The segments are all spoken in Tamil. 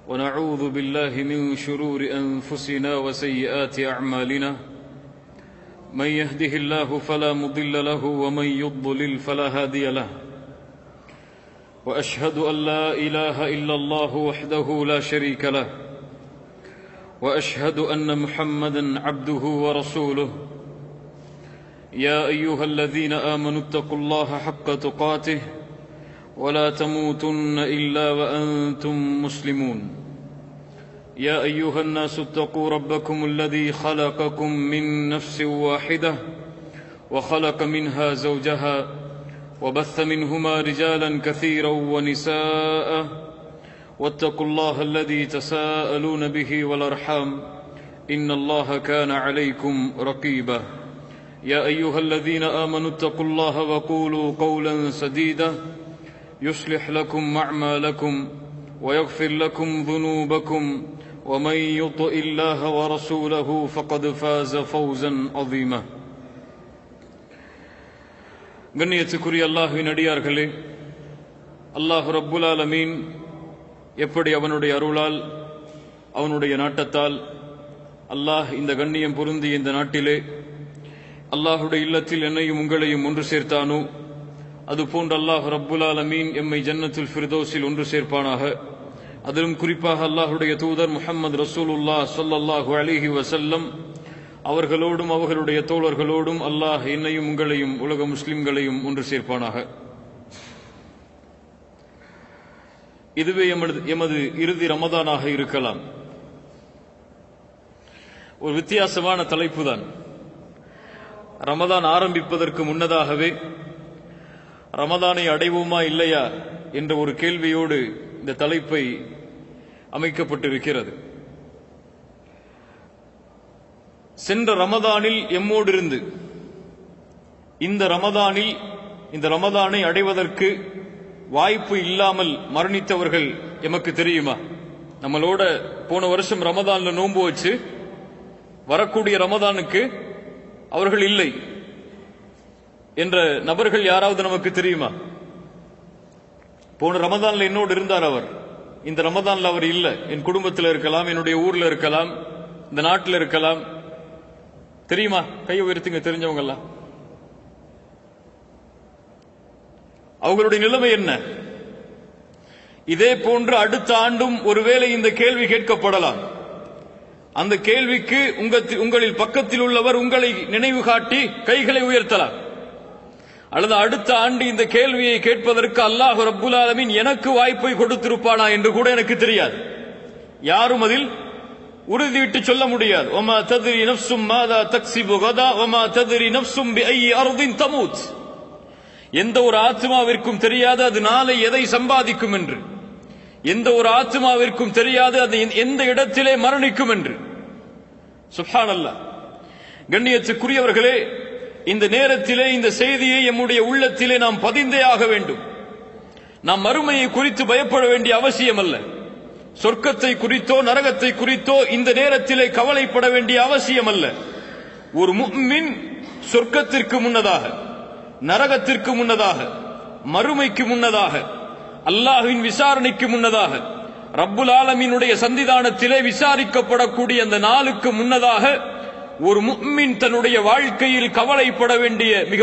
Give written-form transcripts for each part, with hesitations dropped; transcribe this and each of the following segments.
ونعوذ بالله من شرور أنفسنا وسيئات أعمالنا من يهده الله فلا مضل له ومن يضلل فلا هادي له وأشهد أن لا إله إلا الله وحده لا شريك له وأشهد أن محمدا عبده ورسوله يا أيها الذين آمنوا اتقوا الله حق تقاته ولا تموتن إلا وأنتم مسلمون يا أيها الناس اتقوا ربكم الذي خلقكم من نفس واحدة وخلق منها زوجها وبث منهما رجالا كثيرا ونساء واتقوا الله الذي تساءلون به والأرحام إن الله كان عليكم رقيبا يا أيها الذين آمنوا اتقوا الله وقولوا قولا سديدا يصلح لكم أعمالكم ويغفر لكم ذنوبكم ومن يطع الله ورسوله فقد فاز فوزا عظيما. கண்ணியத்துக்குரிய அல்லாஹ்வின் அடியார்களே, அல்லாஹ் ரப்புல் ஆலமீன் எப்படி அவனுடைய அருளால் அவனுடைய நாட்டத்தால் அல்லாஹ் இந்த கண்ணியம் பொருந்திய இந்த நாட்டிலே அல்லாஹுடைய இல்லத்தில் என்னையும் உங்களையும் ஒன்று சேர்த்தானோ அதுபோன்று அல்லாஹ் ரப்புல் ஆலமீன் எம்மை ஜன்னத்துல் ஃபிர்தௌஸில் ஒன்று சேர்ப்பானாக. அதிலும் குறிப்பாக அல்லாஹுடைய தூதர் முஹம்மது ரசூலுல்லாஹ் ஸல்லல்லாஹு அலைஹி வஸல்லம் அவர்களோடும் அவர்களுடைய தோழர்களோடும் அல்லாஹ் என்னையும் உங்களையும் உலக முஸ்லிம்களையும் ஒன்று சேர்ப்பானாக. இதுவே எமது இறுதி ரமதானாக இருக்கலாம். ஒரு வித்தியாசமான தலைப்பு தான். ரமதான் ஆரம்பிப்பதற்கு முன்னதாகவே ரமதானை அடைவோமா இல்லையா என்ற ஒரு கேள்வியோடு இந்த தலைப்பை அமைக்கப்பட்டிருக்கிறது. சென்ற ரமதானில் எம்மோடு இருந்து இந்த ரமதானை அடைவதற்கு வாய்ப்பு இல்லாமல் மரணித்தவர்கள் எமக்கு தெரியுமா? நம்மளோட போன வருஷம் ரமதான்ல நோன்பு வச்சு வரக்கூடிய ரமதானுக்கு அவர்கள் இல்லை என்ற நபர்கள் யாராவது நமக்கு தெரியுமா? போன ரமதான்ல என்னோடு இருந்தார் அவர், இந்த ரமதான்ல அவர் இல்ல. என் குடும்பத்தில் இருக்கலாம், என்னுடைய ஊர்ல இருக்கலாம், இந்த நாட்டில் இருக்கலாம். தெரியுமா? கையை உயர்த்துங்க தெரிஞ்சவங்க எல்லாம். அவங்களுடைய நிலைமை என்ன? இதே போன்று அடுத்த ஆண்டும் ஒருவேளை இந்த கேள்வி கேட்கப்படலாம். அந்த கேள்விக்கு உங்களில் பக்கத்தில் உள்ளவர் உங்களை நினைவு காட்டி கைகளை உயர்த்தலாம். அல்லது அடுத்த ஆண்டு இந்த கேள்வியை கேட்பதற்கு அல்லாஹ் ரப்புல் ஆலமீன் எனக்கு வாய்ப்பை கொடுத்திருப்பானா என்று கூட எனக்கு தெரியாது. யாரும் அதில் உறுதியிட்டு சொல்ல முடியாது. வமா தத்ரி நஃப்ஸும் மாதா தக்ஸிபு கதா வமா தத்ரி நஃப்ஸும் பிஐ அர்தின் தமூத். எந்த ஒரு ஆத்மாவிற்கும் தெரியாது அது நாளை எதை சம்பாதிக்கும் என்று. எந்த ஒரு ஆத்மாவிற்கும் தெரியாது அது எந்த இடத்திலே மரணிக்கும் என்று. சுப்ஹானல்லாஹ். கண்ணியத்துக்குரியவர்களே, இந்த நேரத்திலே இந்த செய்தியை நம்முடைய உள்ளத்திலே நாம் பதிந்தே ஆக வேண்டும். நாம் மறுமையை குறித்து பயப்பட வேண்டிய அவசியம் அல்ல. சொர்க்கத்தை குறித்தோ நரகத்தை குறித்தோ இந்த நேரத்திலே கவலைப்பட வேண்டிய அவசியம் அல்ல. ஒரு முஃமின் சொர்க்கத்திற்கு முன்னதாக, நரகத்திற்கு முன்னதாக, மறுமைக்கு முன்னதாக, அல்லாஹ்வின் விசாரணைக்கு முன்னதாக, ரப்புல் ஆலமீனுடைய சன்னிதானத்திலே விசாரிக்கப்படக்கூடிய அந்த நாளுக்கு முன்னதாக ஒரு முஃமின் தன்னுடைய வாழ்க்கையில் கவலைப்பட வேண்டிய மிக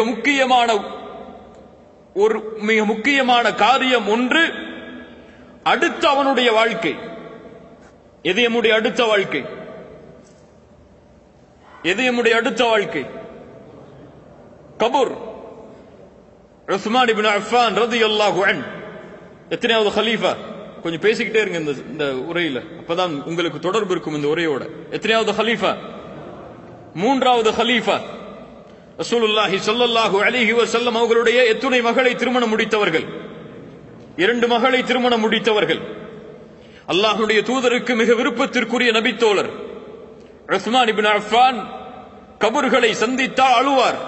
முக்கியமான காரியம் ஒன்று, அடுத்த அவனுடைய வாழ்க்கை. எது நம்முடைய அடுத்த வாழ்க்கை? எது நம்முடைய அடுத்த வாழ்க்கை? கபூர். உஸ்மான் இப்னு அஃபான் ரலியல்லாஹு அன்ஹு எத்தனையாவது கலீஃபா? கொஞ்சம் பேசிக்கிட்டே இருங்க இந்த உரையில, அப்பதான் உங்களுக்கு தொடர்பு இருக்கும் இந்த உரையோட. எத்தனையாவது கலீஃபா? மூன்றாவது கலீஃபா. ரசூலுல்லாஹி ஸல்லல்லாஹு அலைஹி வஸல்லம் அவர்களுடைய எத்துணை மகளை திருமணம் முடித்தவர்கள்? 2 மகளை திருமணம் முடித்தவர்கள். அல்லாஹ்வுடைய தூதருக்கு மிக விருப்பத்திற்குரிய நபித்தோழர் உஸ்மான் இப்னு அஃபான் கபர்களை சந்தித்தால் அழுவார்.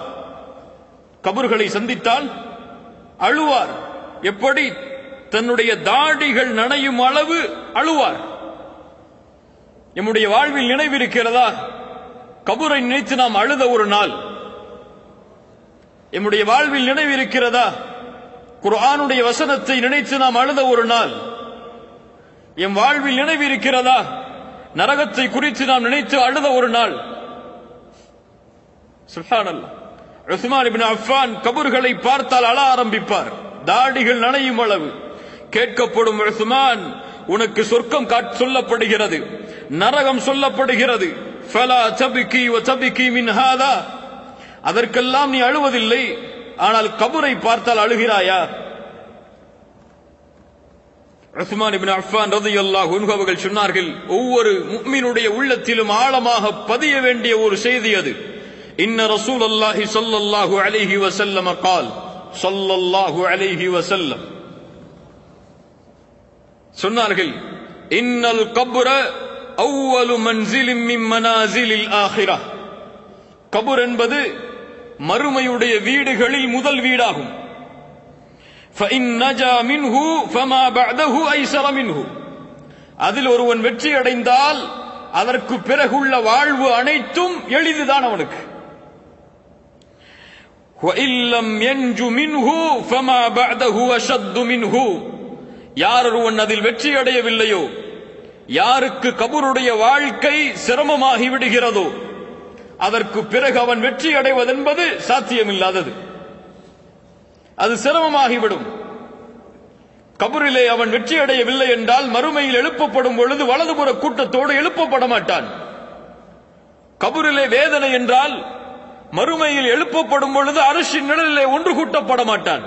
கபர்களை சந்தித்தால் அழுவார். எப்படி? தன்னுடைய தாடிகள் நனையும் அளவு அழுவார். நம்முடைய வாழ்வில் நினைவிருக்கிறதா கபரை நினைத்து நாம் அழுத ஒரு நாள்? நம்முடைய வாழ்வில் நினைவிருக்கிறதா குர்ஆனுடைய வசனத்தை நினைத்து நாம் அழுத ஒரு நாள்? எம் வாழ்வில் நினைவு இருக்கிறதா? நரகத்தை குறித்து நாம் நினைத்து அழுத ஒரு நாள். சுப்ஹானல்லாஹ். உஸ்மான் இப்னு அஃபான் கபர்களை பார்த்தால் அழ ஆரம்பிப்பார். தாடிகள் நனையும் அளவு. கேட்கப்படும், உஸ்மான், உனக்கு சொர்க்கம் சொல்லப்படுகிறது, நரகம் சொல்லப்படுகிறது. ஃபலா தப்கி வ தப்கி மின் ஹாதா. அதற்கெல்லாம் நீ அழுவதில்லை, ஆனால் கபரை பார்த்தால் அழுகிறாயா? உஸ்மான் இப்னு அஃபான் ரலியல்லாஹு அன்ஹு அவர்கள் சொன்னார்கள், ஒவ்வொரு முஃமினுடைய உள்ளத்திலும் ஆழமாக பதிய வேண்டிய ஒரு செய்தி அது. இன்ன ரசூலுல்லாஹி ஸல்லல்லாஹு அலைஹி வஸல்லம் قال ஸல்லல்லாஹு அலைஹி வஸல்லம் சொன்னார்கள், இன்னல் கப்ர அவ்வலு மன்சிலின் மின் மனாசிலில் ஆகிரா. கபர் என்பது மறுமையுடைய வீடுகளில் முதல் வீடாகும். فإن نجا منه فما بعده أيسر منه. அதில் ஒருவன் வெற்றி அடைந்தால் அதற்கு பிறகுள்ள வாழ்வு அனைத்தும் எளிதுதான் அவனுக்கு. وإن لم ينج منه فما بعده أشد منه. யார் ஒருவன் அதில் வெற்றி அடையவில்லையோ, யாருக்கு கபருடைய வாழ்க்கை சிரமமாகி விடுகிறதோ, அதற்கு பிறகு அவன் வெற்றி அடைவதென்பது சாத்தியமில்லாதது. அது சிரமமாகிவிடும். கபரிலே அவன் வெற்றி அடையவில்லை என்றால் மறுமையில் எழுப்பப்படும் பொழுது வலதுபுற கூட்டத்தோடு எழுப்பப்பட மாட்டான். கபரிலே வேதனை என்றால் மறுமையில் எழுப்பப்படும் பொழுது அரிசின் நிழலிலே ஒன்று கூட்டப்பட மாட்டான்.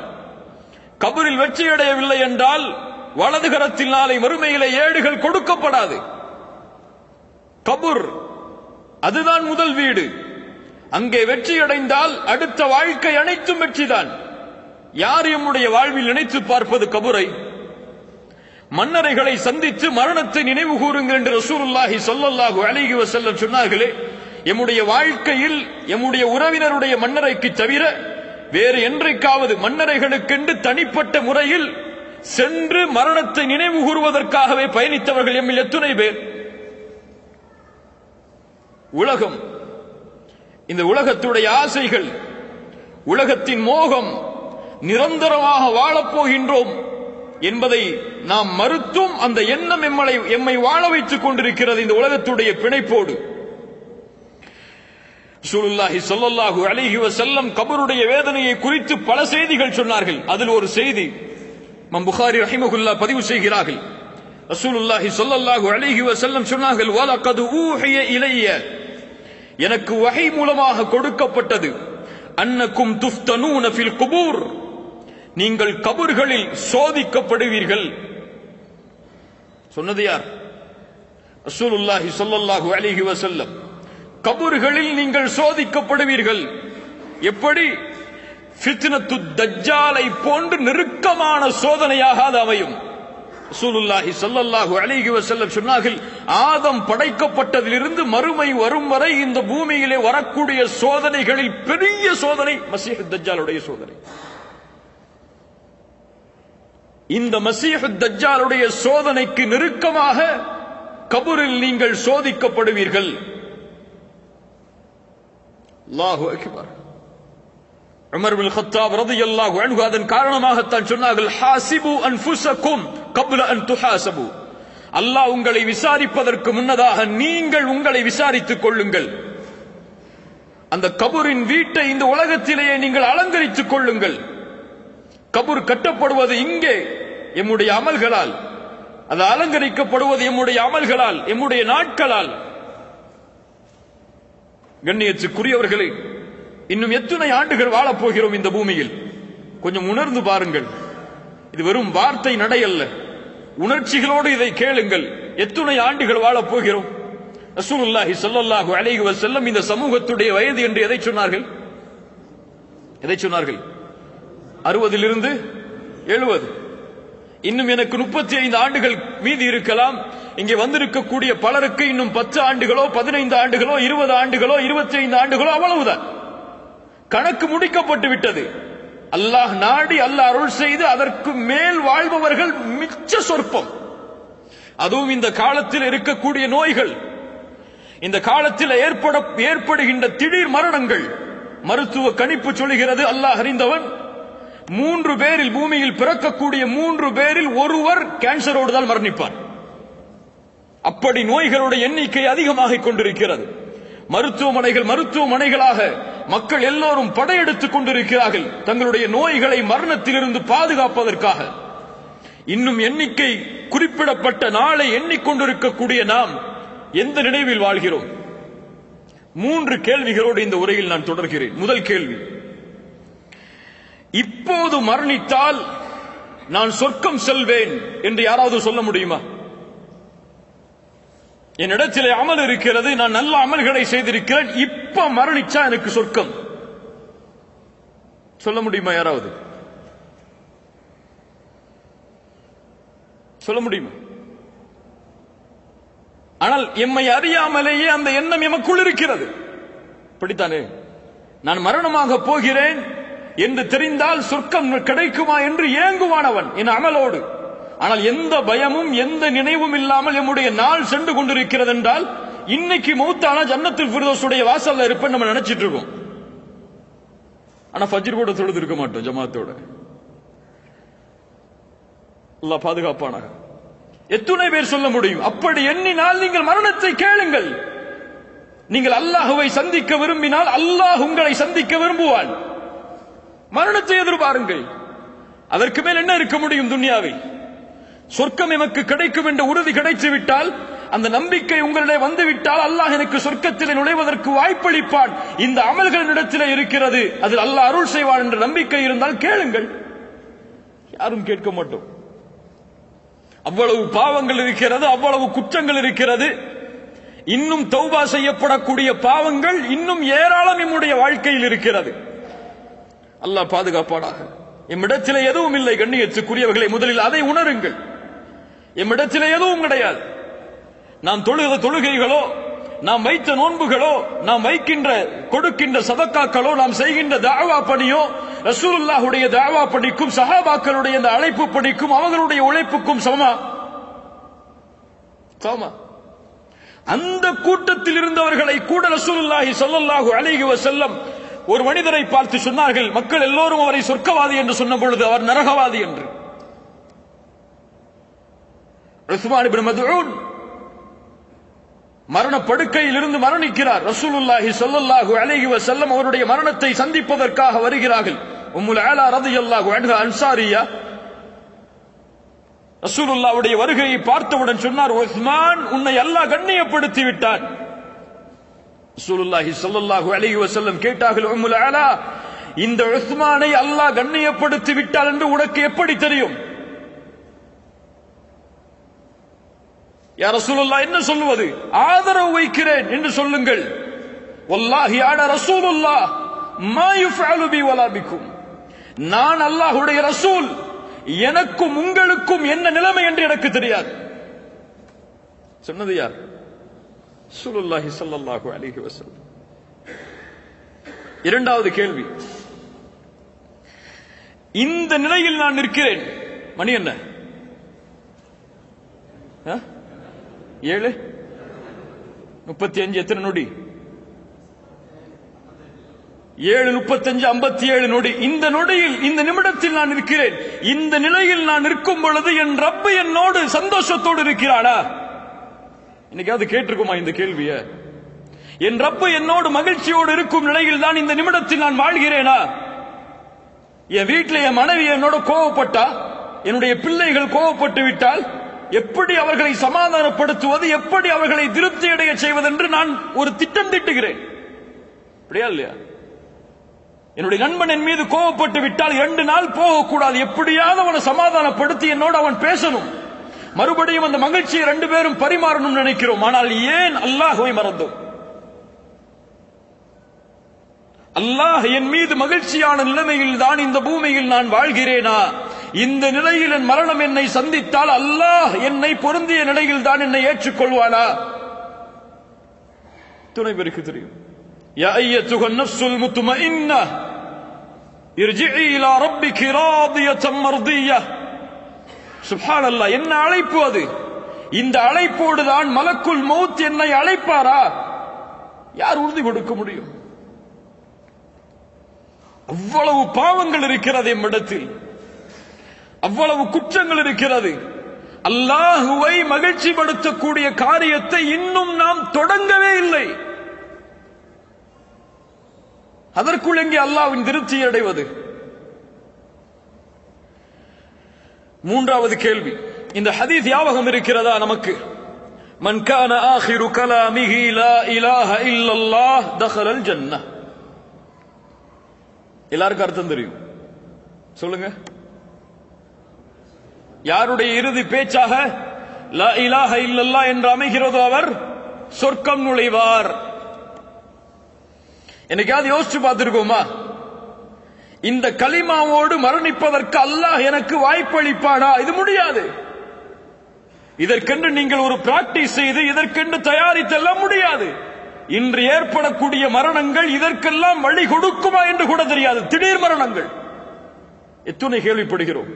கபரில் வெற்றி அடையவில்லை என்றால் வலது கரத்தில் நாளை மறுமையிலே ஏடுகள் கொடுக்கப்படாது. கபர் அதுதான் முதல் வீடு. அங்கே வெற்றி அடைந்தால் அடுத்த வாழ்க்கை அனைத்தும் வெற்றிதான். யார் எம்முடைய வாழ்வில் நினைத்து பார்ப்பது கபரை? மன்னரைகளை சந்தித்து மரணத்தை நினைவு கூறுங்கள் என்று ரசூலுல்லாஹி ஸல்லல்லாஹு அலைஹி வஸல்லம் சொன்னார்களே, எம்முடைய வாழ்க்கையில் எம்முடைய உறவினருடைய மன்னரைக்கு தவிர வேறு என்றைக்காவது மன்னரைகளுக்கென்று தனிப்பட்ட முறையில் சென்று மரணத்தை நினைவு கூறுவதற்காகவே பயணித்தவர்கள் எம்மில் எத்தனை பேர்? உலகம், இந்த உலகத்துடைய ஆசைகள், உலகத்தின் மோகம், நிரந்தரமாக வாழப்போகின்றோம் என்பதை நாம் மறுத்தும் அந்த எண்ணம் எம்மை வாழ வைத்துக் கொண்டிருக்கிறது இந்த உலகத்துடைய பிணைப்போடு. ரசூலுல்லாஹி ஸல்லல்லாஹு அலைஹி வஸல்லம் கபருடைய வேதனையை குறித்து பல செய்திகள் சொன்னார்கள். அதில் ஒரு செய்தி இமாம் புகாரி ரஹிமஹுல்லாஹ் பதிவு செய்கிறார்கள். ரசூலுல்லாஹி ஸல்லல்லாஹு அலைஹி வஸல்லம் சொன்னார்கள், வலகத் ஊஹிய இலைய, எனக்கு வஹி மூலமாக கொடுக்கப்பட்டது, அன்னக்கும் துஃப்தனூன ஃபில் குபூர், நீங்கள் கபர்களில் சோதிக்கப்படுவீர்கள். சொன்னது யார்? ரசூலுல்லாஹி ஸல்லல்லாஹு அலைஹி வஸல்லம். கபர்களில் நீங்கள் சோதிக்கப்படுவீர்கள். எப்படி? ஃபித்னத்து தஜ்ஜாலை போன்று நெருக்கமான சோதனையாக அது அமையும். ரசூலுல்லாஹி ஸல்லல்லாஹு அலைஹி வஸல்லம் சொன்னார்கள், ஆதம் படைக்கப்பட்டதிலிருந்து மறுமை வரும் வரை இந்த பூமியிலே வரக்கூடிய சோதனைகளில் பெரிய சோதனை மஸீஹ் தஜ்ஜாலுடைய சோதனை. இந்த மஸீஹ் தஜ்ஜாலுடைய சோதனைக்கு நெருக்கமாக கபரில் நீங்கள் சோதிக்கப்படுவீர்கள். அல்லாஹு அக்பர். உமர் பின் கத்தாப் ரலியல்லாஹு அன்ஹு அதன் காரணமாகத்தான் சொன்னார்கள், ஹாசிபு அன்ஃபுஸக்கும் கப்ல அன் துஹாசபு. அல்லாஹ் உங்களை விசாரிப்பதற்கு முன்னதாக நீங்கள் உங்களை விசாரித்துக் கொள்ளுங்கள். அந்த கபரின் வீட்டை இந்த உலகத்திலேயே நீங்கள் அலங்கரித்துக் கொள்ளுங்கள். கபர் கட்டப்படுவது இங்கே எம்முடைய அமல்களால், அது அலங்கரிக்கப்படுவது எம்முடைய அமல்களால், எம்முடைய நாட்களால். கண்ணியத்துக்குரியவர்களே, இன்னும் எத்தனை ஆண்டுகள் வாழப்போகிறோம் இந்த பூமியில்? கொஞ்சம் உணர்ந்து பாருங்கள். இது வெறும் வார்த்தை நடை அல்ல, உணர்ச்சிகளோடு இதை கேளுங்கள். எத்தனை ஆண்டுகள் வாழப்போகிறோம்? ரசூலுல்லாஹி ஸல்லல்லாஹு அலைஹி வஸல்லம் இந்த சமூகத்துடைய வயது என்று எதை சொன்னார்கள்? எதை சொன்னார்கள்? 60 70. இன்னும் எனக்கு 35 ஆண்டுகள் மீதி இருக்கலாம். இங்கே வந்திருக்கக்கூடிய பலருக்கு இன்னும் 10 ஆண்டுகளோ 15 ஆண்டுகளோ 20 ஆண்டுகளோ 25 ஆண்டுகளோ அவ்வளவுதான். கணக்கு முடிக்கப்பட்டு விட்டது. அல்லாஹ் நாடி, அல்லாஹ் அருள் செய்து அதற்கு மேல் வாழ்பவர்கள் மிச்ச சொற்பம். அதுவும் இந்த காலத்தில் இருக்கக்கூடிய நோய்கள், இந்த காலத்தில் ஏற்படுகின்ற திடீர் மரணங்கள், மருத்துவ கணிப்பு சொல்கிறது, அல்லாஹ் அறிந்தவன், 3 பேரில் பூமியில் பிறக்கக்கூடிய 3 பேரில் ஒருவர் கேன்சரோடு தான் மரணிப்பார். அப்படி நோய்களுடைய எண்ணிக்கை அதிகமாகிக் கொண்டிருக்கிறது. மருத்துவமனைகளாக மக்கள் எல்லோரும் படையெடுத்துக் கொண்டிருக்கிறார்கள் தங்களுடைய நோய்களை மரணத்திலிருந்து பாதுகாப்பதற்காக. இன்னும் எண்ணிக்கை குறிப்பிடப்பட்ட நாளை எண்ணிக்கொண்டிருக்கக்கூடிய நாம் எந்த நினைவில் வாழ்கிறோம்? 3 கேள்விகளோடு இந்த உரையில் நான் தொடர்கிறேன். முதல் கேள்வி, இப்போது மரணித்தால் நான் சொர்க்கம் செல்வேன் என்று யாராவது சொல்ல முடியுமா? என்னிடத்திலே அமல் இருக்கிறது, நான் நல்ல அமல்களை செய்திருக்கிறேன், இப்ப மரணிச்சா எனக்கு சொர்க்கம் சொல்ல முடியுமா? யாராவது சொல்ல முடியுமா? ஆனால் எம்மை அறியாமலேயே அந்த எண்ணம் எமக்குள் இருக்கிறது. படித்தானே, நான் மரணமாக போகிறேன் என்று தெரிந்தால் சொர்க்கம் கிடைக்குமா என்று ஏங்குவானவன் என் அமலோடு. ஆனால் எந்த பயமும் எந்த நினைவும் இல்லாமல் நம்முடைய நாள் சென்று கொண்டிருக்கிறது என்றால் இன்னைக்கு மௌத்தான ஜன்னத்துல் ஃபிர்தௌஸுடைய வாசல்ல இருப்பேன் நம்ம நினைச்சிட்டு இருக்கோம். ஆனா ஃபஜ்ர் கூட தொழுது இருக்க மாட்டோம் ஜமாத்தோட. அல்லாஹ் பாதுகாப்பானாக. எத்தனை பேர் சொல்ல முடியும்? அப்படி எண்ணினால் நீங்கள் மரணத்தை கேளுங்கள். நீங்கள் அல்லாஹ்வை சந்திக்க விரும்பினால் அல்லாஹ் உங்களை சந்திக்க விரும்புவான். மரணத்தை எதிர்பாருங்கள். அதற்கு மேல் என்ன இருக்க முடியும் துன்யாவில்? சொர்க்கம் எமக்கு கிடைக்கும் என்ற உறுதி கிடைத்து விட்டால், அந்த நம்பிக்கை உங்களிடையே வந்துவிட்டால் அல்லாஹ் எனக்கு சொர்க்கத்தில் நுழைவதற்கு வாய்ப்பளிப்பான். இந்த அமல்களிடத்திலே இருக்கிறது, அதில் அல்லாஹ் அருள் செய்வான் என்ற நம்பிக்கை இருந்தால் கேளுங்கள். யாரும் கேட்க மாட்டோம். அவ்வளவு பாவங்கள் இருக்கிறது, அவ்வளவு குற்றங்கள் இருக்கிறது. இன்னும் தௌபா செய்யப்படக்கூடிய பாவங்கள் இன்னும் ஏராளம் நம்முடைய வாழ்க்கையில் இருக்கிறது. அல்லாஹ் பாதுகாப்பானாக. எம்மிடத்திலே எதுவும் இல்லை கண்ணியத்துக்குரியவர்களை, முதலில் அதை உணருங்கள். எம்மிடத்திலே எதுவும் கிடையாது. நாம் தொழுகிற தொழுகைகளோ, நாம் வைத்த நோன்புகளோ, நாம் வைக்கின்ற கொடுக்கின்ற சதக்காக்களோ, நாம் செய்கின்ற தாவா பணியோ ரசூலுல்லாஹுடைய தாவா பணிக்கும் சஹாபாக்களுடைய அந்த அழைப்பு பணிக்கும் அவர்களுடைய உழைப்புக்கும் சமமா? அந்த கூட்டத்தில் இருந்தவர்களை கூட ரசூலுல்லாஹி ஸல்லல்லாஹு அலைஹி வஸல்லம் ஒரு மனிதரை பார்த்து சொன்னார்கள், மக்கள் எல்லோரும் அவரை சொர்க்கவாதி என்று சொன்ன பொழுது அவர் நரகவாதி என்று. உஸ்மான் இப்னு மத்ஊன் மரண படுக்கையில் இருந்து மரணிக்கிறார். ரசூலுல்லாஹி ஸல்லல்லாஹு அலைஹி வஸல்லம் அவருடைய மரணத்தை சந்திப்பதற்காக வருகிறார்கள். உம்முல் ஆலா ரலியல்லாஹு அன்ஹா அன்சாரியா ரசூலுல்லாஹ்வுடைய வருகையை பார்த்தவுடன் சொன்னார், உஸ்மான் உன்னை அல்லாஹ் கண்ணியப்படுத்தி விட்டான். ரசூலுல்லாஹி ஸல்லல்லாஹு அலைஹி வஸல்லம் கேட்டார்கள், உம்முல் ஆலா, இந்த உஸ்மானை அல்லாஹ் கண்ணியப்படுத்தி விட்டான் என்று உனக்கு எப்படி தெரியும்? யா ரசூலுல்லாஹ், என்ன சொல்லுவது? ஆதரவு வைக்கிறேன் என்று சொல்லுங்கள். வல்லாஹி அனா ரசூலுல்லாஹ் மா யுஃஅலு பி வலா பிக்கும். நான் அல்லாஹ்வுடைய ரசூல், எனக்கும் உங்களுக்கும் என்ன நிலைமை என்று எனக்கு தெரியாது. சொன்னது யார்? ரசூலுல்லாஹி ஸல்லல்லாஹு அலைஹி வஸல்லம். இரண்டாவது கேள்வி, இந்த நிலையில் நான் நிற்கிறேன். மணி என்ன? 7:35. எத்தனை நொடி? 7:35, 57 நொடி. இந்த நொடியில், இந்த நிமிடத்தில் நான் இருக்கிறேன். இந்த நிலையில் நான் நிற்கும் பொழுது என் ரப்பு என்னோடு சந்தோஷத்தோடு இருக்கிறானா? இன்னைக்காவது கேட்டிருக்குமா இந்த கேள்விய? என் ரப்பு என்னோடு மகிழ்ச்சியோடு இருக்கும் நிலையில் தான் இந்த நிமிடத்தில் நான் வாழ்கிறேனா? என் வீட்டில் என் மனைவி என்னோட கோவப்பட்டா, என்னுடைய பிள்ளைகள் கோவப்பட்டு விட்டால் எப்படி அவர்களை சமாதானப்படுத்துவது, எப்படி அவர்களை திருப்தி அடைய செய்வதென்று நான் ஒரு திட்டம் திட்டுகிறேன். அப்படியா இல்லையா? என்னுடைய நண்பன் என் மீது கோவப்பட்டு விட்டால் 2 நாள் போகக்கூடாது, எப்படியாவது அவனை சமாதானப்படுத்தி என்னோடு அவன் பேசணும், மறுபடியும் அந்த மகிழ்ச்சியை 2 பேரும் பரிமாறணும் நினைக்கிறோம். ஆனால் ஏன் அல்லாஹ்வை மறந்தோம்? அல்லாஹ் என் மீது மகிழ்ச்சியான நிலைமையில் தான் இந்த பூமியில் நான் வாழ்கிறேனா? இந்த நிலையில் என் மரணம் என்னை சந்தித்தால் அல்லாஹ் என்னை பொருந்திய நிலையில் தான் என்னை ஏற்றுக்கொள்வானா? துணை பேருக்கு தெரியும். யா அய்யத்துஹன் நஃப்ஸுல் முத்மஇன்னா இர்ஜிஇ இலா ரப்பிகி ராதியத்தம் மர்தியா. சுப்ஹானல்லாஹ், என்ன அழைப்பு அது! இந்த அழைப்போடு தான் மலக்குல் மௌத் என்னை அழைப்பாரா? யார் உறுதி கொடுக்க முடியும்? அவ்வளவு பாவங்கள் இருக்கிறது எம்மிடத்தில், அவ்வளவு குற்றங்கள் இருக்கிறது, அல்லாஹுவை மகிழ்ச்சிப்படுத்தக்கூடிய காரியத்தை இன்னும் நாம் தொடங்கவே இல்லை. அதற்குள் எங்கே அல்லாஹ்வின் திருப்தியை அடைவது? மூன்றாவது கேள்வி, இந்த ஹதீஸ் ஞாபகம் இருக்கிறதா நமக்கு? மன் கான ஆகிரு கலாமிஹி லா இலாஹ இல்லல்லாஹ் தഖலல் ஜன்னah. எல்லாருக்கும் அர்த்தம் தெரியும், சொல்லுங்க. யாருடைய இறுதி பேச்சாக லா இலாஹ இல்லல்லாஹ் என்று அமைகிறதோ அவர் சொர்க்கம் நுழைவார். என்னைக்காவது யோசிச்சு பார்த்திருக்கோமா? இந்த கலிமாவோடு மரணிப்பதற்கு அல்லாஹ் எனக்கு வாய்ப்பளிப்பானா? இது முடியாது. இதற்கென்று நீங்கள் ஒரு பிராக்டிஸ் செய்து இதற்கென்று தயாரித்தெல்லாம் முடியாது. இன்று ஏற்படக்கூடிய மரணங்கள் இதற்கெல்லாம் வழி கொடுக்குமா என்று கூட தெரியாது. திடீர் மரணங்கள் எத்தனை கேள்விப்படுகிறோம்.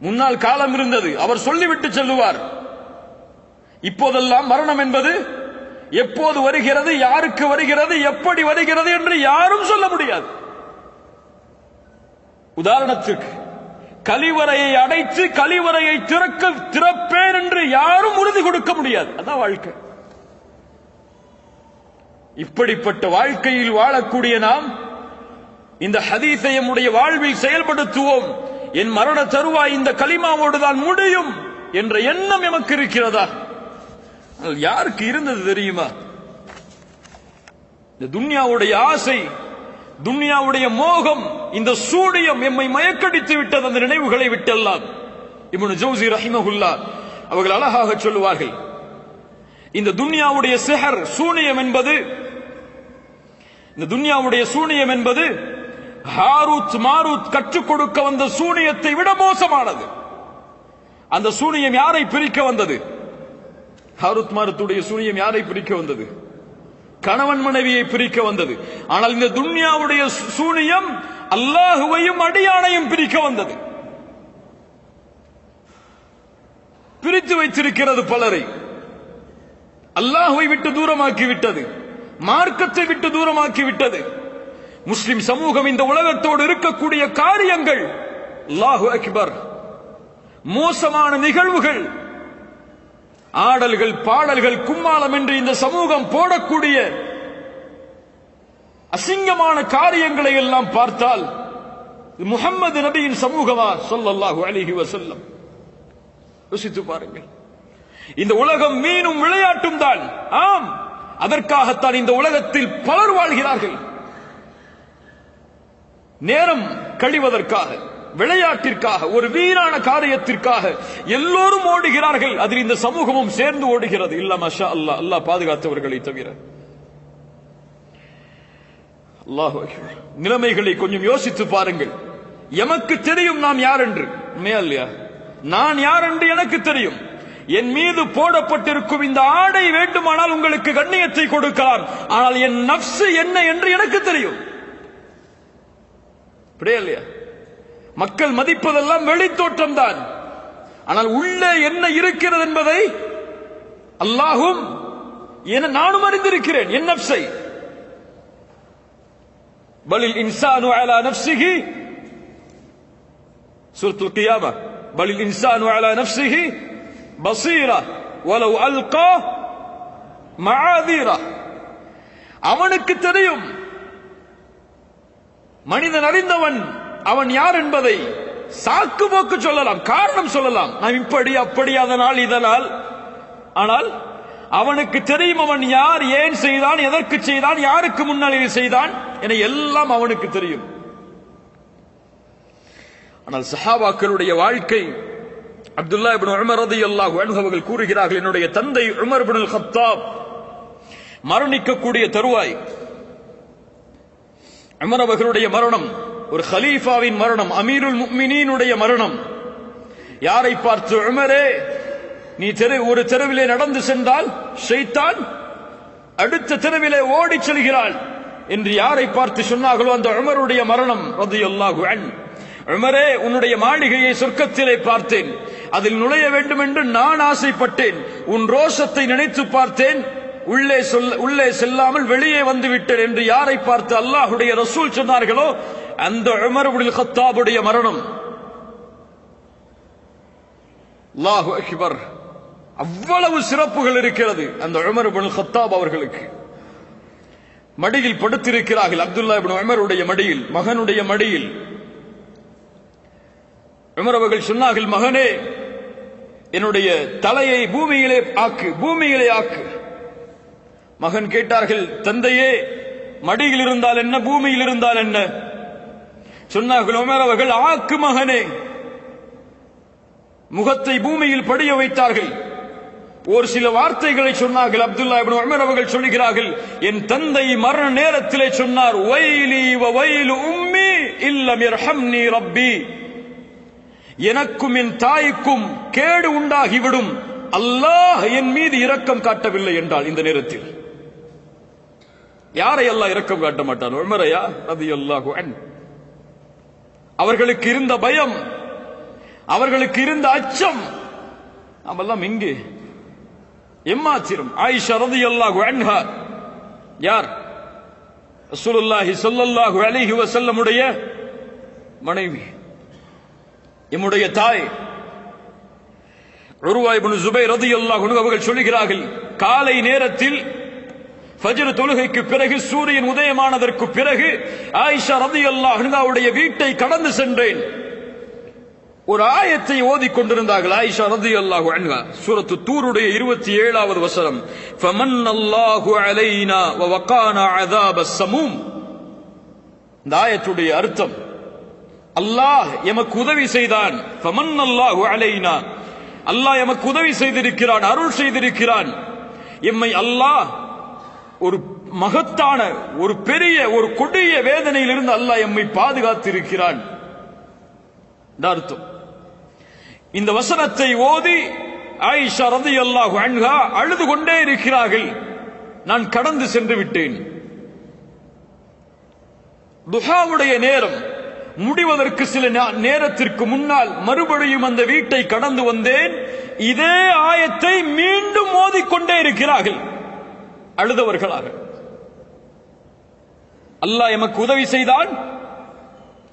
முன்னால் காலம் இருந்தது, அவர் சொல்லிவிட்டு செல்லுவார். இப்போதெல்லாம் மரணம் என்பது எப்போது வருகிறது, யாருக்கு வருகிறது, எப்படி வருகிறது என்று யாரும் சொல்ல முடியாது. உதாரணத்திற்கு கலிவறையை அடைத்து கலிவறையை திறப்பேன் என்று யாரும் உறுதி கொடுக்க முடியாது. அதான் வாழ்க்கை. இப்படிப்பட்ட வாழ்க்கையில் வாழக்கூடிய நாம் இந்த ஹதீஸை நம்முடைய வாழ்வில் செயல்படுத்துவோம். என் மரண தருவாய் இந்த கலிமாவோடு தான் முடியும் என்ற எண்ணம் எமக்கு இருக்கிறதா? யாருக்கு இருந்தது தெரியுமா? இந்த துன்யாவுடைய ஆசை, துன்யாவுடைய மோகம், இந்த சூடியம் எம்மை மயக்கடித்து விட்டது. அந்த நினைவுகளை விட்டெல்லாம் இப்னு ஜௌசி ரஹிமஹுல்லாஹ் அவர்கள் அழகாக சொல்லுவார்கள், இந்த துன்யாவுடைய சிஹர் சூனியம் என்பது, இந்த துன்யாவுடைய சூனியம் என்பது ஹாரூத் மாரூத் கற்றுக் கொடுக்க வந்த சூனியத்தை விட மோசமானது. அந்த சூனியம் யாரை பிரிக்க வந்தது? ஹாரூத் மாரூத்துடைய சூனியம் யாரை பிரிக்க வந்தது? கணவன் மனைவியை பிரிக்க வந்தது. ஆனால் இந்த துன்யாவுடைய சூனியம் அல்லாஹுவையும் அடியானையும் பிரிக்க வந்தது. பிரித்து வைத்திருக்கிறது பலரை. அல்லாஹுவை விட்டு தூரமாக்கி விட்டது, மார்க்கத்தை விட்டு தூரமாக்கி விட்டது. முஸ்லிம் சமூகம் இந்த உலகத்தோடு இருக்கக்கூடிய காரியங்கள், அல்லாஹு அக்பர், மோசமான நிகழ்வுகள், ஆடல்கள், பாடல்கள், கும்மாளம் என்று இந்த சமூகம் போடக்கூடிய அசிங்கமான காரியங்களை எல்லாம் பார்த்தால் முஹம்மது நபியின் சமூகமா ஸல்லல்லாஹு அலைஹி வஸல்லம்? யோசித்து பாருங்கள். இந்த உலகம் மீனும் விளையாட்டும் தான். ஆம், அதற்காகத்தான் இந்த உலகத்தில் பலர் வாழ்கிறார்கள். நேரம் கழிவதற்காக, விளையாட்டிற்காக, ஒரு வீணான காரியத்திற்காக எல்லோரும் ஓடுகிறார்கள். அதில் இந்த சமூகமும் சேர்ந்து ஓடுகிறது. இல்ல மாஷா அல்லாஹ், அல்லாஹ் பாதுகாத்தவர்களை தவிர. அல்லாஹு அக்பர். நிலைமைகளை கொஞ்சம் யோசித்து பாருங்கள். எமக்கு தெரியும் நாம் யார் என்று. உண்மையா இல்லையா? நான் யார் என்று எனக்கு தெரியும். என் மீது போடப்பட்டிருக்கும் இந்த ஆடை வேண்டுமானால் உங்களுக்கு கண்ணியத்தை கொடுக்கலாம், ஆனால் என் நஃப்ஸ் என்ன என்று எனக்கு தெரியும். இல்லையா? மக்கள் மதிப்பதெல்லாம் வெளித்தோற்றம் தான், ஆனால் உள்ளே என்ன இருக்கிறது என்பதை அல்லாஹும் நானும் அறிந்திருக்கிறேன். என் நஃப்ஸை. பலில் இன்சானு அலா நஃப்ஸிஹி, சூரத்துல் கியாமா, பலில் இன்சானு அலா நஃப்ஸிஹி பஸீரா வலவ் அல்கா மஆதீரா. அவனுக்கு தெரியும். மனிதன் அறிந்தவன் அவன் யார் என்பதை சாக்கு போக்கு சொல்லலாம், காரணம் சொல்லலாம், நான் இப்படி அப்படி அதனால் இதனால். ஆனால் அவனுக்கு தெரியும் அவன் யார், ஏன் செய்தான், எதற்கு செய்தான், யாருக்கு முன்னிலையில் செய்தான் என எல்லாம் அவனுக்கு தெரியும். ஆனால் சஹாபாக்களுடைய வாழ்க்கை, அப்துல்லா இப்னு உமர் ரலியல்லாஹு அன்ஹு அவர்கள் கூறுகிறார்கள், என்னுடைய தந்தை உமர் இப்னு அல்-கத்தாப் மரணிக்கக்கூடிய தருவாய், உமர் அவர்களுடைய மரணம், ஒரு கலீஃபாவின் மரணம், அமீருல் முஃமினீனுடைய மரணம். யாரை பார்த்து, உமரே நீ ஒரு தெருவிலே நடந்து சென்றால் ஷைத்தான் அடுத்த தெருவிலே ஓடி செல்கிறாள் என்று யாரை பார்த்து சொன்னார்களோ அந்த உமருடைய மரணம் ரலியல்லாஹு அன்ஹு. உமரே, உன்னுடைய மாளிகையை சொர்க்கத்திலே பார்த்தேன், அதில் நுழைய வேண்டும் என்று நான் ஆசைப்பட்டேன், உன் ரோஷத்தை நினைத்து பார்த்தேன், உள்ளே செல்லாமல் வெளியே வந்து விட்டேன் என்று யாரை பார்த்து அல்லாஹ்வுடைய ரசூல் சொன்னார்களோ அந்த உமர் இப்னு கத்தாபுடைய மரணம். அல்லாஹு அக்பர். அவ்வளவு சிறப்புகள் இருக்கிறது அந்த உமர் இப்னு கத்தாப் அவர்களுக்கு. மடியில் படுத்திருக்கிறார்கள், அப்துல்லா இப்னு உமருடைய மடியில், மகனுடைய மடியில். உமர் அவர்கள் சொன்னார்கள், மகனே, என்னுடைய தலையை பூமியிலே ஆக்கு, பூமியிலே ஆக்கு. மகன் கேட்டார்கள், தந்தையே, மடியில் இருந்தால் என்ன, பூமியில் இருந்தால் என்ன? சொன்னார்கள் உமர் அவர்கள், ஆக்கு மகனே. முகத்தை பூமியில் படிய வைத்தார்கள். ஒரு சில வார்த்தைகளை சொன்னார்கள். அப்துல்லா இப்னு உமர் அவர்கள் சொல்கிறார்கள், என் தந்தை மரண நேரத்திலே சொன்னார், வைலி வ வைலு உம்மி இல்லம் யர்ஹம்னி ரப்பி, எனக்கும் என் தாய்க்கும் கேடு உண்டாகிவிடும், அல்லாஹ் என் மீது இரக்கம் காட்டவில்லை என்றால். இந்த நேரத்தில் யாரை அல்லாஹ் இரக்கம் காட்ட மாட்டான்? உமரையா ரலியல்லாஹு அன்ஹு. அவர்களுக்கு இருந்த பயம், அவர்களுக்கு இருந்த அச்சம், நாமெல்லாம் இங்கே எம்மாத்திரம். ஆயிஷா ரலியல்லாஹு அன்ஹா யார்? ரசூலுல்லாஹி ஸல்லல்லாஹு அலைஹி வஸல்லம் உடைய மனைவி, எம்முடைய தாய். உர்வா இப்னு ஸுபைர் ரலியல்லாஹு அன்ஹு அவர்கள் சொல்கிறார்கள், காலை நேரத்தில் ஃபஜ்ர் தொழுகைக்கு பிறகு, சூரியன் உதயமானதற்கு பிறகு ஆயிஷா ரலியல்லாஹு அன்ஹாவுடைய வீட்டை கடந்து சென்றேன். ஒரு ஆயத்தை ஓதிக் கொண்டிருந்தார்கள் ஆயிஷா ரலியல்லாஹு அன்ஹா. சூரத்து தூருடைய 27வது வசனம், ஃபமன்னல்லாஹு அலைனா வ வகானா அஸாபஸ் ஸமூம். இந்த ஆயத்துடைய அர்த்தம், அல்லாஹ் எமக்கு உதவி செய்தான். ஃபமன்னல்லாஹு அலைனா, அல்லாஹ் எமக்கு உதவி செய்திருக்கிறான், அருள் செய்திருக்கிறான். எம்மை அல்லாஹ் ஒரு மகத்தான, ஒரு பெரிய, ஒரு கொடிய வேதனையிலிருந்து அல்லாஹ் எம்மை பாதுகாத்திருக்கிறான். அர்த்தம். இந்த வசனத்தை ஓதி ஆயிஷா ரலியல்லாஹு அன்ஹா அழுது கொண்டே இருக்கிறார்கள். நான் கடந்து சென்று விட்டேன். துஹாவுடைய நேரம் முடிவதற்கு சில நேரத்திற்கு முன்னால் மறுபடியும் அந்த வீட்டை கடந்து வந்தேன். இதே ஆயத்தை மீண்டும் ஓதிக்கொண்டே இருக்கிறார்கள் அழுதவர்களாக. அல்லாஹ் எமக்கு உதவி செய்தான்,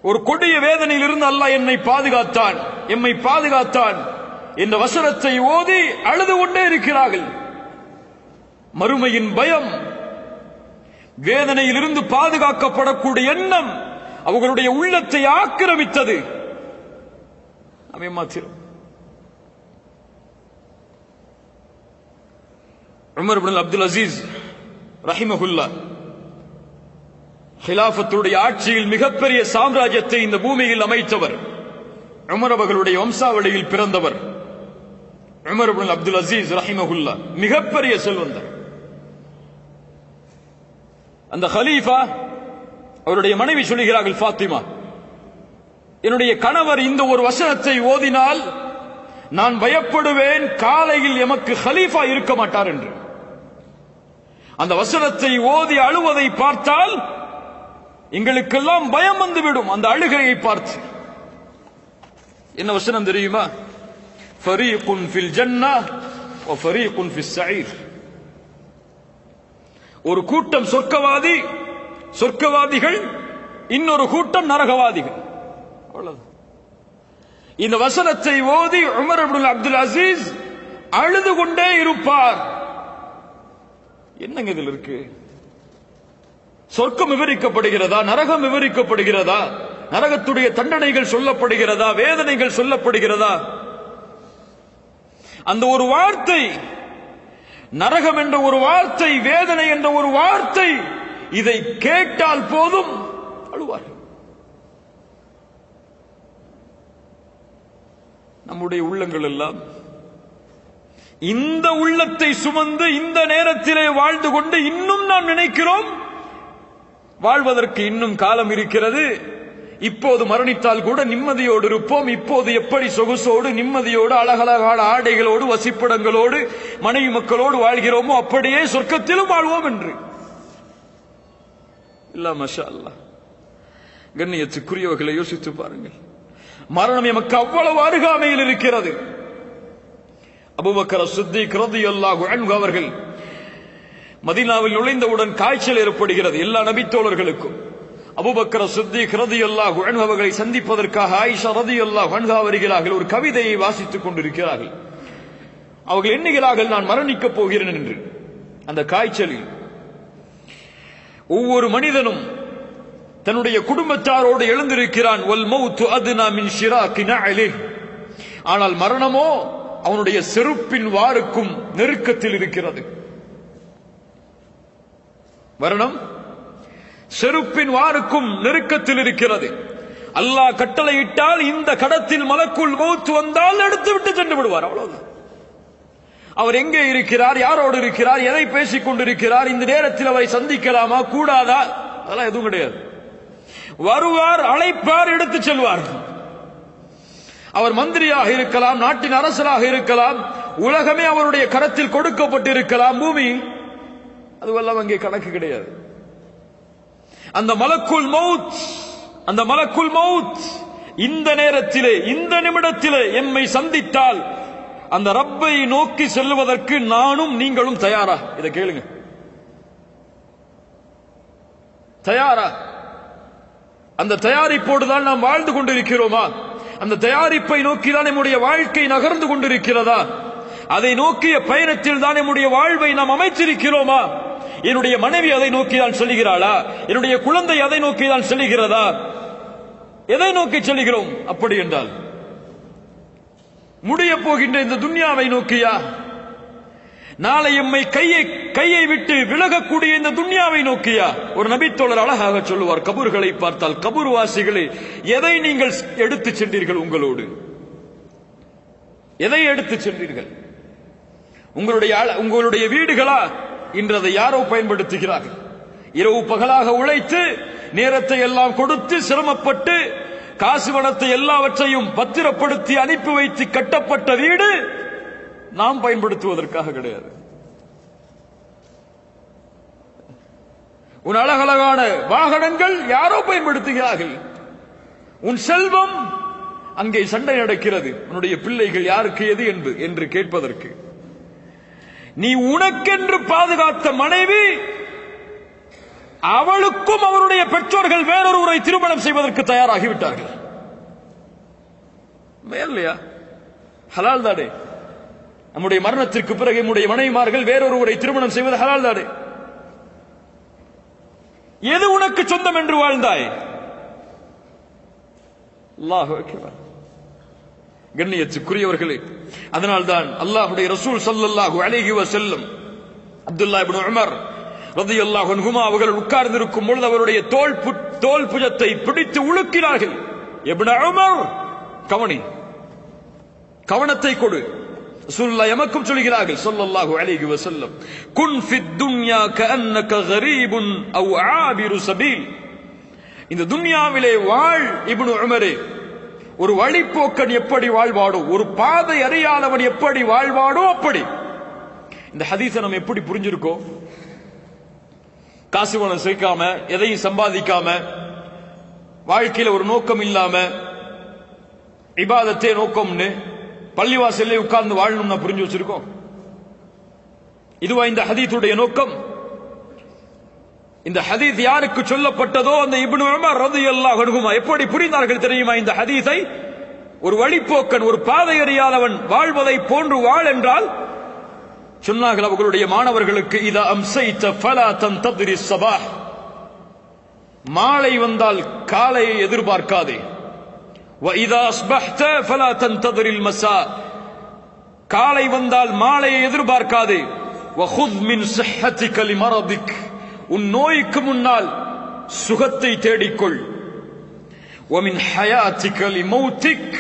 ஒரு கொடிய வேதனையில் இருந்து அல்லாஹ் என்னை பாதுகாத்தான், எம்மை பாதுகாத்தான் என்ற வசனத்தை ஓதி அழுது கொண்டே இருக்கிறார்கள். மறுமையின் பயம், வேதனையில் இருந்து பாதுகாக்கப்படக்கூடிய எண்ணம் அவர்களுடைய உள்ளத்தை ஆக்கிரமித்தது. மாத்திரம் உமர் இப்னு அப்துல் அசீஸ் ரஹிமஹுல்லாஹ் ஹிலாஃபத்துடைய ஆட்சியில் மிகப்பெரிய சாம்ராஜ்யத்தை இந்த பூமியில் அமைத்தவர். உமர் அவர்களுடைய வம்சாவளியில் பிறந்தவர் உமர் இப்னு அப்துல் அசீஸ் ரஹிமஹுல்லாஹ், மிகப்பெரிய செல்வந்தர். அந்த ஹலீஃபா, அவருடைய மனைவி சொல்கிறார்கள், ஃபாத்திமா, என்னுடைய கணவர் இந்த ஒரு வசனத்தை ஓதினால் நான் பயப்படுவேன், காலையில் எமக்கு ஹலீஃபா இருக்க மாட்டார் என்று. அந்த வசனத்தை ஓதி அழுவதை பார்த்தால் எங்களுக்கெல்லாம் பயம் வந்துவிடும். அந்த அழுகையை பார்த்து என்ன வசனம் தெரியுமா? ஃபரீகுன் ஃபில் ஜன்னah வ ஃபரீகுன் ஃபிஸ் ஸஈர். ஒரு கூட்டம் சொர்க்கவாதி, சொர்க்கவாதிகள், இன்னொரு கூட்டம் நரகவாதிகள். அவ்வளவு. இந்த வசனத்தை ஓதி உமர் இப்னு அப்துல் அசீஸ் அழுது கொண்டே இருப்பார். என்னங்க இதில் இருக்கு? சொர்க்கம் விவரிக்கப்படுகிறதா? நரகம் விவரிக்கப்படுகிறதா? நரகத்துடைய தண்டனைகள் சொல்லப்படுகிறதா? வேதனைகள் சொல்லப்படுகிறதா? அந்த ஒரு வார்த்தை, நரகம் என்ற ஒரு வார்த்தை, வேதனை என்ற ஒரு வார்த்தை, இதை கேட்டால் போதும் அழுவார்கள். நம்முடைய உள்ளங்கள் எல்லாம் இந்த உள்ளத்தை சுமந்து இந்த நேரத்திலே வாழ்ந்து கொண்டு இன்னும் நாம் நினைக்கிறோம் வாழ்வதற்கு இன்னும் காலம் இருக்கிறது, இப்போது மரணித்தால் கூட நிம்மதியோடு இருப்போம், இப்போது எப்படி சொகுசோடு நிம்மதியோடு அழகழகான ஆடைகளோடு வசிப்பிடங்களோடு மனைவி மக்களோடு வாழ்கிறோமோ அப்படியே சொர்க்கத்திலும் வாழ்வோம் என்று. இல்ல, மாஷா அல்லாஹ். கண்ணியத்துக்குரியவர்களை யோசித்து பாருங்கள். மரணம் எமக்கு அவ்வளவு அருகாமையில் இருக்கிறது. அபூபக்கர் சித்திக் ரலியல்லாஹு அன்ஹு அவர்கள் மதீனாவில் நுழைந்தவுடன் காய்ச்சல் ஏற்படுகிறது எல்லா நபித்தோழர்களுக்கும். அபூபக்கர் சித்திக் ரலியல்லாஹு அன்ஹு அவர்களை சந்திப்பதற்காக ஆயிஷா ரலியல்லாஹு அன்ஹா வருகிறார்கள். ஒரு கவிதையை வாசித்துக் கொண்டிருக்கிறார்கள். அவர்கள் எண்ணுகிறார்கள், நான் மரணிக்கப் போகிறேன் என்று. அந்த காய்ச்சலில் ஒவ்வொரு மனிதனும் தன்னுடைய குடும்பத்தாரோடு எழுந்திருக்கிறான். வல் மௌத்து அத்னா மின் ஷிராகி நஅலிஹ். ஆனால் மரணமோ அவனுடைய செருப்பின் வாருக்கும் நெருக்கத்தில் இருக்கிறது. மரணம் செருப்பின் வாருக்கும் நெருக்கத்தில் இருக்கிறது. அல்லாஹ் கட்டளையிட்டால் இந்த கடத்தில் மலக்குல் மௌத் வந்தால் எடுத்து விட்டு சென்று விடுவார். அவ்வளவுதான். அவர் எங்கே இருக்கிறார், யாரோடு இருக்கிறார், எதை பேசிக் கொண்டிருக்கிறார், இந்த நேரத்தில் அவரை சந்திக்கலாமா கூடாதா, அதெல்லாம் எதுவும் கிடையாது. வருவார், அழைப்பார், எடுத்து செல்வார். அவர் மந்திரியாக இருக்கலாம், நாட்டின் அரசராக இருக்கலாம், உலகமே அவருடைய கரத்தில் கொடுக்கப்பட்டிருக்கலாம், பூமி, அதுவெல்லாம் அங்கே கணக்கு கிடையாது. அந்த மலக்குல் மௌத் இந்த நேரத்திலே, இந்த நிமிடத்திலே எம்மை சந்தித்தால் அந்த ரப்பை நோக்கி செல்வதற்கு நானும் நீங்களும் தயாரா? இதை கேளுங்க. தயாரா? அந்த தயாரிப்போடுதான் நாம் வாழ்ந்து கொண்டிருக்கிறோமா? அந்த தயாரிப்பை நோக்கிதான் நம்முடைய வாழ்க்கை நகர்ந்து கொண்டிருக்கிறதா? அதை நோக்கிய பயணத்தில் தான் நம்முடைய வாழ்வை நாம் அமைச்சிருக்கிறோமா? என்னுடைய மனைவி அதை நோக்கிதான் செல்கிறாளா? என்னுடைய குழந்தை அதை நோக்கிதான் செல்கிறதா? எதை நோக்கி செல்கிறோம்? அப்படி என்றால் முடிய போகின்ற இந்த துன்யாவை நோக்கியா? நாளை எம்மை கையை விட்டு விலகக்கூடிய இந்த துன்யாவை நோக்கியா? ஒரு நபித்தோழர் அழகாக சொல்லுவார், கபூர்களை பார்த்தால், கபூர்வாசிகளே, எதை நீங்கள் எடுத்து சென்றீர்கள் உங்களோடு? எதை எடுத்து சென்றீர்கள்? உங்களுடைய வீடுகளா? இன்று அதை யாரோ பயன்படுத்துகிறார்கள். இரவு பகலாக உழைத்து நேரத்தை எல்லாம் கொடுத்து சிரமப்பட்டு காசு பணத்தை எல்லாவற்றையும் பத்திரப்படுத்தி அனுப்பி வைத்து கட்டப்பட்ட வீடு நாம் பயன்படுத்துவதற்காக கிடையாது. உன் அழகழகான வாகனங்கள் யாரோ பயன்படுத்துகிறார்கள். உன் செல்வம், அங்கே சண்டை நடக்கிறது. உன்னுடைய பிள்ளைகள் யாருக்கு எது என்று கேட்பதற்கு. நீ உனக்கென்று பாதுகாத்த மனைவி, அவளுக்கும் அவருடைய பெற்றோர்கள் வேறொருவரை திருமணம் செய்வதற்கு தயாராகிவிட்டார்கள். இல்லையா? ஹலால் தானே? நம்முடைய மரணத்திற்கு பிறகு நம்முடைய மனைவிமார்கள் வேறொருவரை திருமணம் செய்வது ஹலால் தானே? எது உனக்கு சொந்தம் என்று வாழ்ந்தாய்? அல்லாஹ் அக்பர். கண்ணியத்துக்குரியவர்களே, அதனால்தான் அல்லாஹ்வுடைய ரசூல் ஸல்லல்லாஹு அலைஹி வஸல்லம் அப்துல்லாஹ் இப்னு உமர் ரலியல்லாஹு அன்ஹுமா அவர்கள் உட்கார்ந்திருக்கும் பொழுது அவருடைய தோல் புஜத்தை பிடித்து உலுக்கினார்கள். இப்னு உமர், கவனத்தை கொடு. ரசூலுல்லாஹ் எமக்கும் சொல்கிறார்கள் ஸல்லல்லாஹு அலைஹி வஸல்லம், குன் ஃபித் துன்யா கஅன்னக கரீபுன் அவ் ஆபிரு சபீல். இந்த துன்யாவிலே வாழ் இப்னு உமரே, ஒரு வழிப்போக்கன் எப்படி வாழ்வாடோ, ஒரு பாதை அறியாதவன் எப்படி வாழ்வாடோ அப்படி. இந்த ஹதீஸை நம்ம எப்படி புரிஞ்சிருக்கோம்? காசு பணம் சேர்க்காம, எதையும் சம்பாதிக்காம, வாழ்க்கையில ஒரு நோக்கம் இல்லாம, இபாதத்தே நோக்கம்னு பள்ளிவாசல்லே உட்கார்ந்து வாழணும்னா புரிஞ்சு வச்சிருக்கோம். இதுவா இந்த ஹதீஸுடைய நோக்கம்? இந்த ஹதீஸ் யாருக்கு சொல்லப்பட்டதோ அந்த இப்னு உமர் ரலியல்லாஹு அன்ஹுமா எப்படி புரிந்தார்கள் தெரியுமா இந்த ஹதீஸை? ஒரு வழிப்போக்கன், ஒரு பாதை அறியாதவன் வாழ்வதை போன்று வாழ் என்றால் சொன்னார்கள் அவர்களுடைய மாணவர்களுக்கு, இதா அம்சைத ஃபலா தன்ததிரி ஸபாஹ், மாலை வந்தால் காலையை எதிர்பார்க்காதே. வ இதா அஸ்பஹ்த ஃபலா தன்ததிரில் மஸா, காலை வந்தால் மாலையை எதிர்பார்க்காதே. வ குத் மின் ஸஹ்ஹதிக லிமரதிக், உன் நோய்க்கு முன்னால் சுகத்தை தேடிக்கொள். வ மின் ஹயாதிக லிமௌதிக்,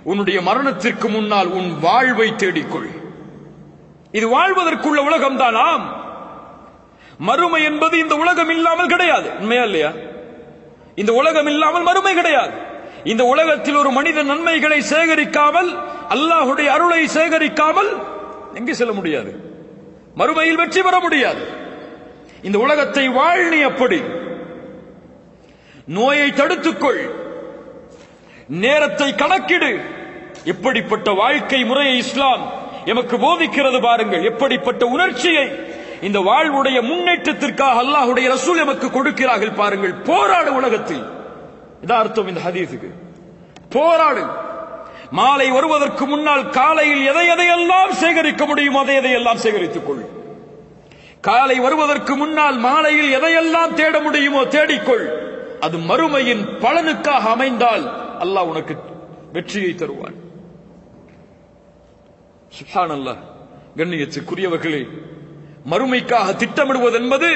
உன்னுடைய மரணத்திற்கு முன்னால் உன் வாழ்வை தேடிக்கொள். இது வாழ்வதற்குள்ள உலகம் தான். ஆம், மறுமை என்பது இந்த உலகம் இல்லாமல் கிடையாது. உண்மையா இல்லையா? இந்த உலகம் இல்லாமல் மறுமை கிடையாது. இந்த உலகத்தில் ஒரு மனிதன் நன்மைகளை சேகரிக்காமல், அல்லாஹ்வுடைய அருளை சேகரிக்காமல் எங்கே செல்ல முடியாது? மறுமையில் வெற்றி பெற முடியாது. இந்த உலகத்தை வாழ். நீ அப்படி நோயை தடுத்துக்கொள், நேரத்தை கணக்கிடு. எப்படிப்பட்ட வாழ்க்கை முறையை இஸ்லாம் எமக்கு போதிக்கிறது பாருங்கள். எப்படிப்பட்ட உணர்ச்சியை, இந்த வாழ்வுடைய முன்னேற்றத்திற்காக அல்லாஹ்வுடைய ரசூல் நமக்கு கொடுக்கிறார்கள் பாருங்கள். போராடு உலகத்தில். இதான் அர்த்தம் இந்த ஹதீஸுக்கு. போராடு. மாலை வருவதற்கு முன்னால் காலையில் எதையெல்லாம் சேகரிக்க முடியுமோ அதையெல்லாம் சேகரித்துக் கொள். காலை வருவதற்கு முன்னால் மாலையில் எதையெல்லாம் தேட முடியுமோ தேடிக்கொள். அது மறுமையின் பலனுக்காக அமைந்தால் அல்லாஹ் உனக்கு வெற்றியை தருவான். சுப்ஹானல்லாஹ். கண்ணியத்துக்குரியவர்களே, மறுமைக்காக திட்டமிடுவது என்பது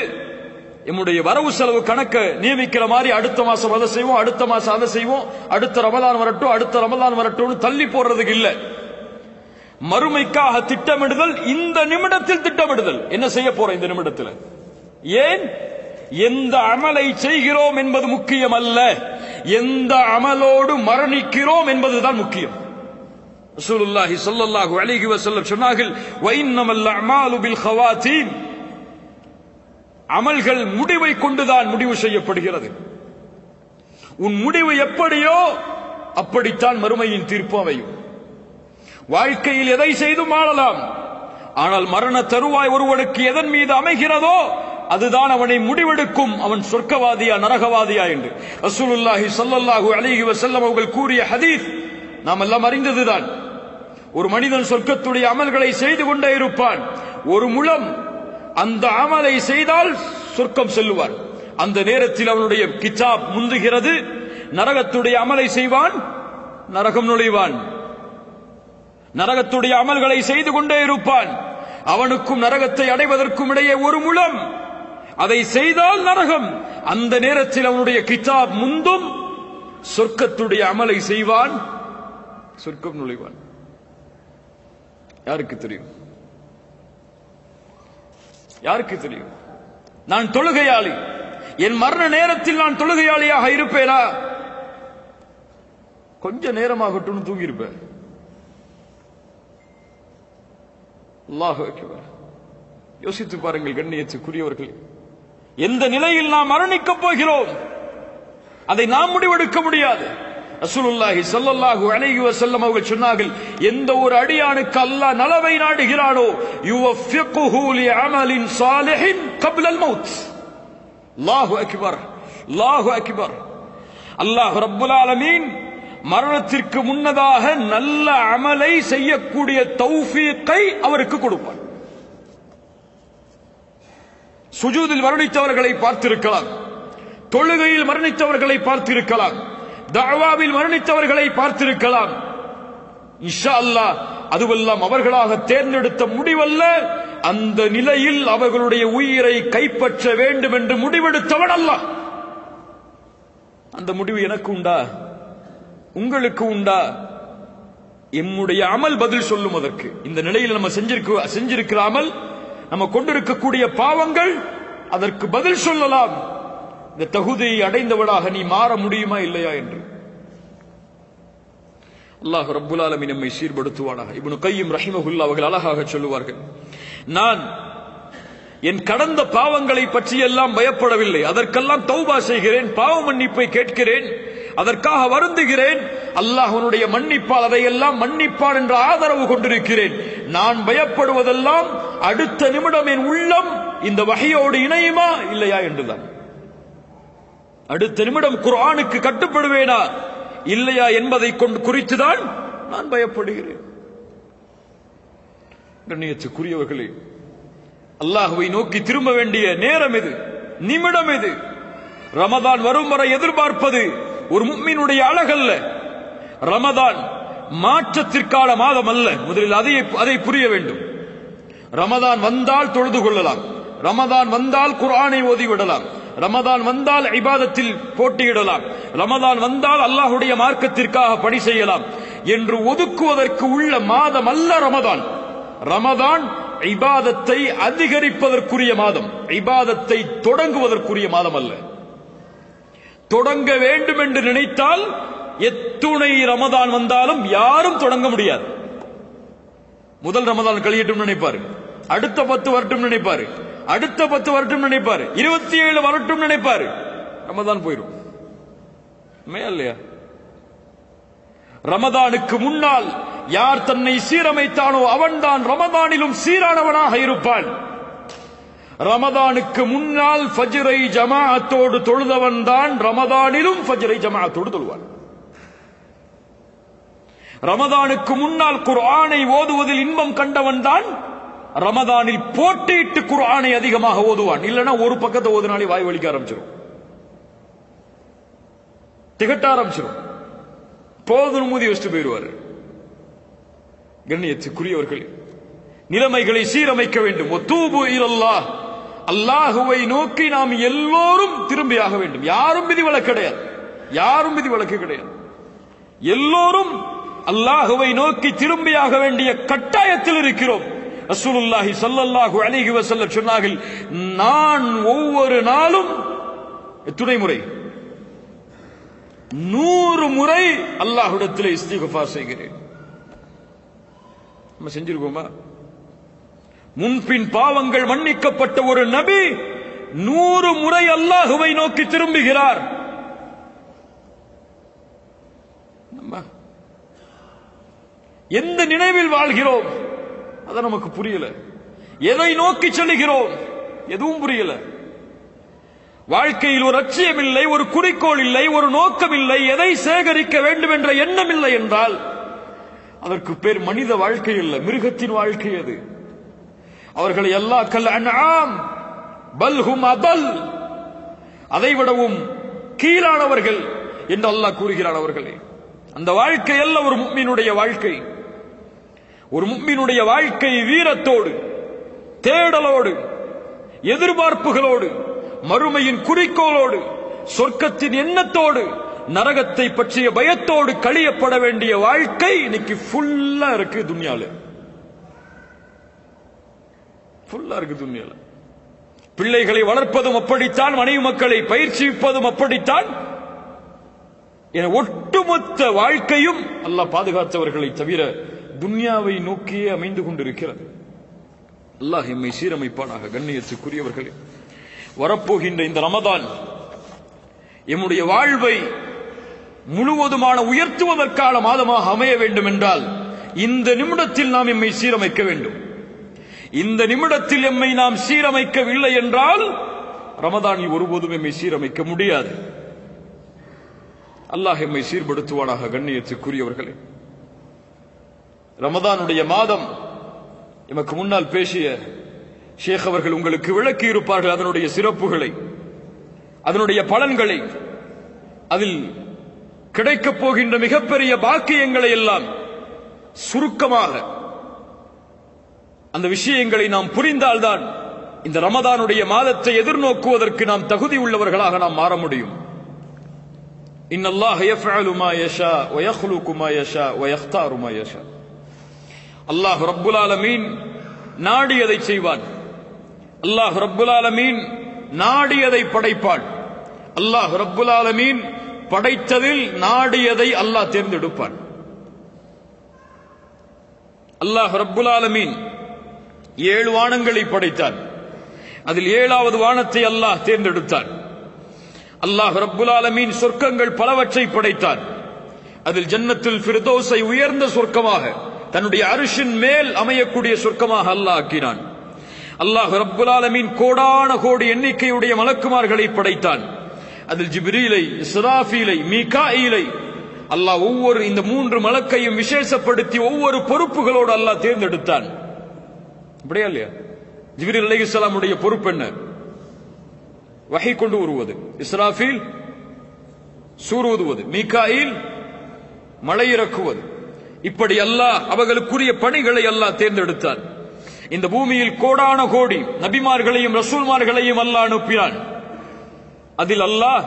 நம்முடைய வரவு செலவு கணக்க நியமிக்கிற மாதிரி அடுத்த மாசம் அதை செய்வோம், அடுத்த மாசம் அதை செய்வோம், அடுத்த ரமலான் வரட்டும், அடுத்த ரமலான் வரட்டும் தள்ளி போடுறதுக்கு இல்ல. மறுமைக்காக திட்டமிடுதல் இந்த நிமிடத்தில் திட்டமிடுதல். என்ன செய்ய போற இந்த நிமிடத்தில்? ஏன்? எந்த அமலை செய்கிறோம் என்பது முக்கியம் அல்ல, எந்த அமலோடு மரணிக்கிறோம் என்பதுதான் முக்கியம். ரசூலுல்லாஹி ஸல்லல்லாஹு அலைஹி வஸல்லம் சொன்னார்கள், வ இன்னமல் அமாலு பில் ஹவாதீம். அமல்கள் முடிவை கொண்டுதான் முடிவு செய்யப்படுகிறது. உன் முடிவு எப்படியோ அப்படித்தான் மறுமையின் தீர்ப்பு அமையும். வாழ்க்கையில் எதை செய்தும் ஆளலாம், ஆனால் மரண தருவாய் ஒருவனுக்கு எதன் மீது அமைகிறதோ அதுதான் அவனை முடிவெடுக்கும். அவன் சொர்க்கவாதியா நரகவாதியா என்று ரசூலுல்லாஹி ஸல்லல்லாஹு அலைஹி வஸல்லம் அவர்கள் கூறிய ஹதீஸ் நாம் எல்லாம் அறிந்ததுதான். ஒரு மனிதன் சொர்க்கத்துடைய அமல்களை செய்து கொண்டே இருப்பான். ஒரு முழம் அந்த அமலை செய்தால் சொர்க்கம் செல்லுவான். அந்த நேரத்தில் அவனுடைய கிதாப் முந்துகிறது. நரகத்துடைய அமலை செய்வான், நரகம் நுழைவான். நரகத்துடைய அமல்களை செய்து கொண்டே இருப்பான். அவனுக்கும் நரகத்தை அடைவதற்கும் இடையே ஒரு முழம். அதை செய்தால் நரகம். அந்த நேரத்தில் அவனுடைய கிதாப் முந்தும். சொர்க்கத்துடைய அமலை செய்வான், சொர்க்கம் நுழைவான். யாருக்கு தெரியும்? யாருக்கு தெரியும்? நான் தொழுகையாளி, என் மரண நேரத்தில் நான் தொழுகையாளியாக இருப்பேனா? கொஞ்ச நேரமாகட்டும் தூங்கி இருப்பேன். அல்லாஹு அக்பர். யோசித்து பாருங்கள் கண்ணியத்துக்குரியவர்கள், எந்த நிலையில் நாம் மரணிக்கப் போகிறோம் அதை நாம் முடிவெடுக்க முடியாது. ரசூலுல்லாஹி ஸல்லல்லாஹு அலைஹி வஸல்லம் அவர்கள் சொன்னார்கள், எந்த ஒரு அடியானுக்கு அல்லாஹ் நலவை நாடுகிறானோ யுவஃபிகுஹு லிஅமலின் சாலிஹின் கப்லல் மௌத். அல்லாஹு அக்பர், அல்லாஹு அக்பர். அல்லாஹ் ரப்புல் ஆலமீன் மரணத்திற்கு முன்னதாக நல்ல அமலை செய்யக்கூடிய தௌஃபீக்கை அவருக்கு கொடுப்பார். சுஜூதில் மரணித்தவர்களை பார்த்திருக்கலாம், தொழுகையில் மரணித்தவர்களை பார்த்திருக்கலாம், தஅவாவில் மரணித்தவர்களை பார்த்திருக்கலாம். இன்ஷா அல்லாஹ் அதுவெல்லாம் அவர்களாக தேர்ந்தெடுத்த முடிவல்ல. அந்த நிலையில் அவர்களுடைய உயிரை கைப்பற்ற வேண்டும் என்று முடிவெடுத்தவன் அல்லாஹ். அந்த முடிவு எனக்கு உண்டா? உங்களுக்கு உண்டா? எம்முடைய அமல் பதில் சொல்லும் அதற்கு. இந்த நிலையில் நம்ம செஞ்சிருக்கிற அமல், நம்ம கொண்டிருக்கக்கூடிய பாவங்கள் அதற்கு பதில் சொல்லலாம். இந்த தகுதியை அடைந்தவளாக நீ மாற முடியுமா இல்லையா என்று. அல்லாஹ் ரப்புல் ஆலமீன் நம்மை சீர்படுத்துவானாக. இப்னு கய்யிம் ரஹிமஹுல்லாஹ் அவர்கள் அழகாக சொல்லுவார்கள், நான் என் கடந்த பாவங்களை பற்றி எல்லாம் பயப்படவில்லை, அதற்கெல்லாம் தௌபா செய்கிறேன், பாவ மன்னிப்பை கேட்கிறேன், அதற்காக வருந்துகிறேன். அல்லாஹ்வுடைய மன்னிப்பால் அதையெல்லாம் மன்னிப்பான் என்ற ஆதரவு கொண்டிருக்கிறேன். நான் பயப்படுவதெல்லாம் அடுத்த நிமிடம் என் உள்ளம் இந்த வஹியோடு இணையுமா இல்லையா என்றுதான். அடுத்த நிமிடம் குர்ஆனுக்கு கட்டுப்படுவேனா இல்லையா என்பதை குறித்துதான் நான் பயப்படுகிறேன். கண்ணியத்துக்குரியவர்களே, அல்லாஹ்வை நோக்கி திரும்ப வேண்டிய நேரம் இது, நிமிடம் இது. ரமதான் வரும் வரை எதிர்பார்ப்பது ஒரு முஃமினுடைய அழகல்ல. ரமதான் மாற்றத்திற்கான மாதம் அல்ல. முதலில் அதை புரிய வேண்டும். ரமதான் வந்தால் தொழுது கொள்ளலாம், ரமதான் வந்தால் குர்ஆனை ஓதிவிடலாம், ரமதான் வந்தால் இபாதத்தில் போட்டியிடலாம், ரமதான் வந்தால் அல்லாஹ்வுடைய மார்க்கத்திற்காக பணி செய்யலாம் என்று ஒதுக்குவதற்கு உள்ள மாதம் அல்ல ரமதான். ரமதான் இபாதத்தை அதிகரிப்பதற்குரிய மாதம், இபாதத்தை தொடங்குவதற்குரிய மாதம் அல்ல. தொடங்க வேண்டும் என்று நினைத்தால் எத்துணை ரமதான் வந்தாலும் யாரும் தொடங்க முடியாது. முதல் ரமதான் கழியட்டும் நினைப்பாரு, அடுத்த 10 வரட்டும் நினைப்பாரு, அடுத்த 10 வரட்டும் நினைப்பாரு, 27 வரட்டும் நினைப்பாரு, ரமதான் போயிடும். இல்லையா? ரமதானுக்கு முன்னால் யார் தன்னை சீரமைத்தானோ அவன்தான் ரமதானிலும் சீரானவனாக இருப்பான். ரமதானுக்கு முன்னால் ஃபஜ்ரை ஜமாஅத்தோடு தொழுதவன் தான் ரமதானிலும் ஃபஜ்ரை ஜமாஅத்தோடு தொழுவான். ரமதானுக்கு முன்னால் குர்ஆனை ஓதுவதில் இன்பம் கண்டவன் தான் ரமதானில் போட்டியிட்டு குர்ஆனை அதிகமாக ஓதுவான். இல்லைன்னா ஒரு பக்கத்தை ஓதுனாலே வாய் வலிக்க ஆரம்பிச்சிடும், திகட்ட ஆரம்பிச்சிடும், போதும் மூதி வச்சுட்டு போயிடுவார். கண்ணியத்துக்குரியவர்கள், நிலைமைகளை சீரமைக்க வேண்டும். வதூபு இலல்லாஹ், அல்லாஹுவை நோக்கி நாம் எல்லோரும் திரும்பியாக வேண்டும். யாரும் விதிவிலக்கு கிடையாது, யாரும் விதிவிலக்கு கிடையாது. எல்லோரும் அல்லாஹுவை நோக்கி திரும்பியாக வேண்டிய கட்டாயத்தில் இருக்கிறோம். ரசூலுல்லாஹி ஸல்லல்லாஹு அலைஹி வஸல்லம் சொன்னார்கள், நான் ஒவ்வொரு நாளும் எத்தனை முறை? 100 முறை அல்லாஹ்விடத்தில் இஸ்திக்ஃபார் செய்கிறேன். நம்ம செஞ்சிருக்கோமா? முன்பின் பாவங்கள் மன்னிக்கப்பட்ட ஒரு நபி 100 முறை அல்லாஹுவை நோக்கி திரும்புகிறார். எந்த நினைவில் வாழ்கிறோம் அத நமக்கு புரியல. எதை நோக்கி செல்கிறோம் எதுவும் புரியல. வாழ்க்கையில் ஒரு லட்சியம் இல்லை, ஒரு குறிக்கோள் இல்லை, ஒரு நோக்கம் இல்லை, எதை சேகரிக்க வேண்டும் என்ற எண்ணம் இல்லை என்றால் அதற்கு பேர் மனித வாழ்க்கை இல்ல, மிருகத்தின் வாழ்க்கை அது. அவர்களை அல்லாஹ் கல் அன்ஆம் பல் ஹும் அதல், அதைவிடவும் கீழானவர்கள் என்று அல்லாஹ் கூறுகிறான். அவர்களே, அந்த வாழ்க்கை அல்ல ஒரு முஃமினுடைய வாழ்க்கை. ஒரு முஃமினுடைய வாழ்க்கை வீரத்தோடு, தேடலோடு, எதிர்பார்ப்புகளோடு, மறுமையின் குறிக்கோளோடு, சொர்க்கத்தின் எண்ணத்தோடு, நரகத்தை பற்றிய பயத்தோடு கழியப்பட வேண்டிய வாழ்க்கை இன்னைக்கு ஃபுல்லா இருக்கு துன்யால. ஃபுல்லா இருக்கு துன்யால. பிள்ளைகளை வளர்ப்பதும் அப்படித்தான், மனைவி மக்களை பயிற்சிப்பதும் அப்படித்தான். என ஒட்டுமொத்த வாழ்க்கையும் அல்லாஹ் பாதுகாத்தவர்களை தவிர துன்யாவை நோக்கியே அமைந்து கொண்டிருக்கிறது. அல்லாஹ் எம்மை சீரமைப்பானாக. கண்ணியத்துக்குரியவர்களே, வரப்போகின்ற இந்த ரமதான் எம்முடைய வாழ்வை முழுவதுமான உயர்த்துவதற்கான மாதமாக அமைய வேண்டும் என்றால் இந்த நிமிடத்தில் நாம் எம்மை சீரமைக்க வேண்டும். இந்த நிமிடத்தில் எம்மை நாம் சீரமைக்கவில்லை என்றால் ரமதானில் ஒருபோதும் எம்மை சீரமைக்க முடியாது. அல்லாஹ் எம்மை சீர்படுத்துவானாக. கண்ணியத்துக்குரியவர்களே, ரமதானுடைய மாதம் எமக்கு முன்னால் பேசிய ஷேக் அவர்கள் உங்களுக்கு விளக்கி இருப்பார்கள் அதனுடைய சிறப்புகளை, அதனுடைய பலன்களை, அதில் கிடைக்கப் போகின்ற மிகப்பெரிய பாக்கியங்களை எல்லாம் சுருக்கமாக அந்த விஷயங்களை நாம் புரிந்தால்தான் இந்த ரமதானுடைய மாதத்தை எதிர்நோக்குவதற்கு நாம் தகுதி உள்ளவர்களாக நாம் மாற முடியும். இன்னல்லாஹ் யஃஅலு மா யஷா வ யഖ்லுகு மா யஷா வ யக்தாரு மா யஷா. அல்லாஹ் ரப்புல் ஆலமீன் நாடியதை செய்வான். அல்லாஹ் ரப்புல் ஆலமீன் நாடியதை படைப்பான். அல்லாஹ் ரப்புல் ஆலமீன் படைத்ததில் நாடியதை அல்லாஹ் தேர்ந்தெடுப்பான். அல்லாஹ் ரப்புல் ஆலமீன் 7 வானங்களை படைத்தான். அதில் 7வது வானத்தை அல்லாஹ் தேர்ந்தெடுத்தான். அல்லாஹ் ரப்புல் ஆலமீன் சொர்க்கங்கள் பலவற்றை படைத்தான். அதில் ஜன்னத்துல் ஃபிர்தௌஸை உயர்ந்த சொர்க்கமாக, தன்னுடைய அர்ஷின் மேல் அமையக்கூடிய சொர்க்கமாக அல்லாஹ் ஆக்கினான். அல்லாஹ் ரப்புல் ஆலமீன் கோடான கோடி எண்ணிக்கையுடைய மலக்குமார்களை படைத்தான். அதில் ஜிப்ரீலை, இஸ்ராஃபீலை, மீகாஈலை அல்லாஹ் ஒவ்வொரு இந்த 3 மலக்கையும் விசேஷப்படுத்தி ஒவ்வொரு பொறுப்புகளோடு அல்லாஹ் தேர்ந்தெடுத்தான். அப்படியா இல்லையா? ஜிப்ரீல் அலைஹிஸ்ஸலாமுடைய பொறுப்பு என்ன? வஹி கொண்டு வருவது, இஸ்ராஃபீல் சூர் ஊதுவது, மீகாயில் மழை இறக்குவது. இப்படி அல்லாஹ் அவர்களுக்குரிய பணிகளை அல்லாஹ் தேர்ந்தெடுத்தான். இந்த பூமியில் கோடான கோடி நபிமார்களையும் ரசூல்மார்களையும் அல்லாஹ் அனுப்பினான். அதில் அல்லாஹ்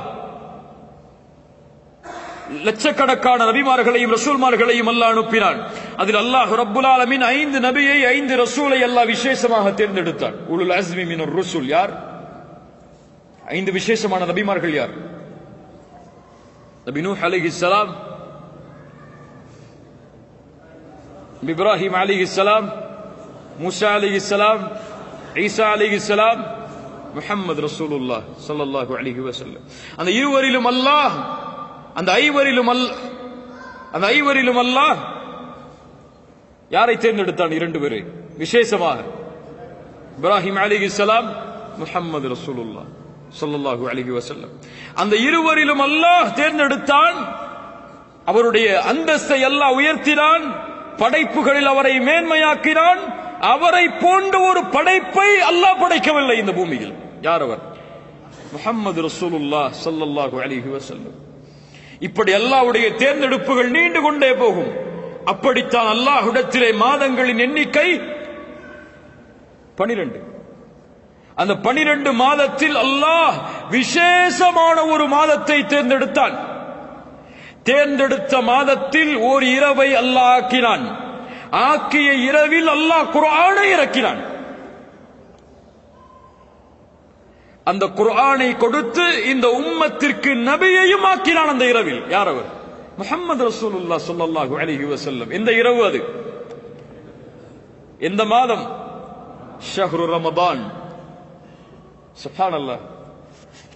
லட்சக்கணக்கான நபிமார்களையும் ரசூல்மார்களையும் அல்லாஹ் அனுப்பினான். அதில் அல்லாஹ் ரப்புல் ஆலமீன் 5 நபியை 5 ரசூலை அல்லாஹ் விசேஷமாக தேர்ந்தெடுத்தான். உலுல் அஸ்மி மினர் ருசுல் யார்? 5 விசேஷமான நபிமார்கள் யார்? நபி நூஹ் அலைஹிஸ்ஸலாம், இப்ராஹிம் அலைஹிஸ்ஸலாம், மூசா அலைஹிஸ்ஸலாம், ஈசா அலைஹிஸ்ஸலாம், முஹம்மது ரசூலுல்லாஹ் ஸல்லல்லாஹு அலைஹி வஸல்லம். அந்த இருவரிலும் அல்லாஹ், அந்த ஐவரிலும் அல்லாஹ் யாரை தேர்ந்தெடுத்தான்? 2 பேரை விசேஷமாக. இப்ராஹிம் அலைஹிஸ்ஸலாம் முஹம்மது ரசூலுல்லாஹ் ஸல்லல்லாஹு அலைஹி வஸல்லம். அந்த இருவரிலும் அல்லாஹ் தேர்ந்தெடுத்தான். அவருடைய அந்தஸ்தை அல்லாஹ் உயர்த்தினான். படைப்புகளில் அவரை மேன்மையாக்கினான். அவரை போன்ற ஒரு படைப்பை அல்லாஹ் படைக்கவில்லை இந்த பூமியில். யார் அவர்? முஹம்மது ரசூலுல்லாஹ் ஸல்லல்லாஹு அலைஹி வஸல்லம். இப்படி அல்லாஹ்வுடைய தேர்ந்தெடுப்புகள் நீண்டு கொண்டே போகும். அப்படித்தான் அல்லாஹ்விடத்திலே மாதங்களின் எண்ணிக்கை 12. அந்த 12 மாதத்தில் அல்லாஹ் விசேஷமான ஒரு மாதத்தை தேர்ந்தெடுத்தான். தேர்ந்தெடுத்த மாதத்தில் ஓர் இரவை அல்லாஹ் ஆக்கினான். ஆக்கிய இரவில் அல்லாஹ் குர்ஆனை இறக்கினான். அந்த குர்ஆனை கொடுத்து இந்த உம்மத்திற்கு நபியையும் ஆக்கினான் அந்த இரவில். யார் அவர்? முஹம்மது ரசூலுல்லாஹ் ஸல்லல்லாஹு அலைஹி வஸல்லம். இந்த இரவு அது எந்த மாதம்? ஷஹ்ரு ரமதான். சுப்ஹானல்லாஹ்,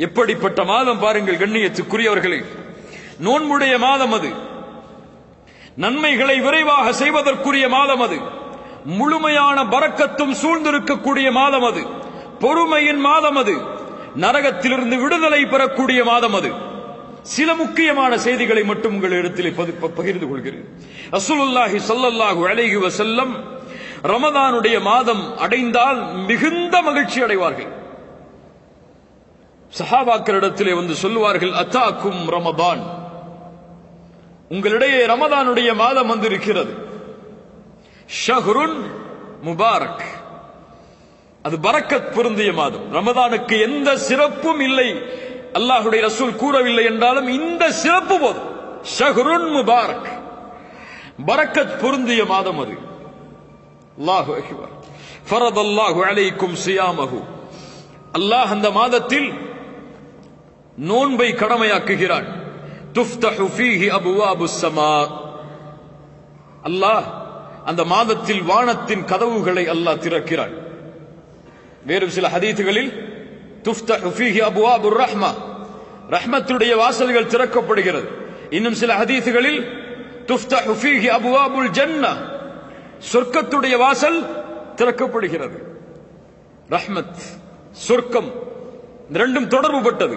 எப்படிப்பட்ட மாதம் பாருங்கள் கண்ணியத்துக்குரியவர்களே. நோன்புடைய மாதம் அது. நன்மைகளை விரைவாக செய்வதற்குரிய மாதம் அது. முழுமையான பரக்கத்தும் சூழ்ந்திருக்கக்கூடிய மாதம் அது. பொறுமையின் மாதம் அது. நரகத்திலிருந்து விடுதலை பெறக்கூடிய மாதம் அது. சில முக்கியமான செய்திகளை மட்டும் உங்களிடத்தில் பகிர்ந்து கொள்கிறேன். ரசூலுல்லாஹி ஸல்லல்லாஹு அலைஹி வஸல்லம் ரமதானுடைய மாதம் அடைந்தால் மிகுந்த மகிழ்ச்சி அடைவார்கள். சஹாபாக்களிடத்திலே வந்து சொல்லுவார்கள், அத்தாக்கும் ரமதான், உங்களிடையே ரமதானுடைய மாதம் வந்திருக்கிறது. ஷஹ்ருன் முபாரக், அது பரக்கத் பொருந்திய மாதம். ரமதானுக்கு எந்த சிறப்பும் இல்லை, அல்லாஹ்வுடைய ரசூல் கூறவில்லை என்றாலும் இந்த சிறப்பு போதும். ஷஹ்ருன் முபாரக், பரக்கத் பொருந்திய மாதம் அது. அல்லாஹு அக்பர். ஃபரதல்லாஹு அலைக்கும் சியாமஹு, அல்லாஹ் அந்த மாதத்தில் நோன்பை கடமையாக்குகிறான். துஃப்தஹு ஃபீஹி அபுவாபுஸ் ஸமா, அல்லாஹ் அந்த மாதத்தில் வானத்தின் கதவுகளை அல்லாஹ் திறக்கிறான். வேறு சில ஹதீதுகளில் துஃப்தஹு ஃபீஹி அபுவாபுர் ரஹ்மா, ரஹ்மத்துடைய வாசல்கள் திறக்கப்படுகிறது. இன்னும் சில ஹதீதுகளில் துஃப்தஹு ஃபீஹி அபுவாபுல் ஜன்னah, சொர்க்கத்துடைய வாசல் திறக்கப்படுகிறது. ரஹ்மத், சொர்க்கம், இரண்டும் தொடர்புபட்டது.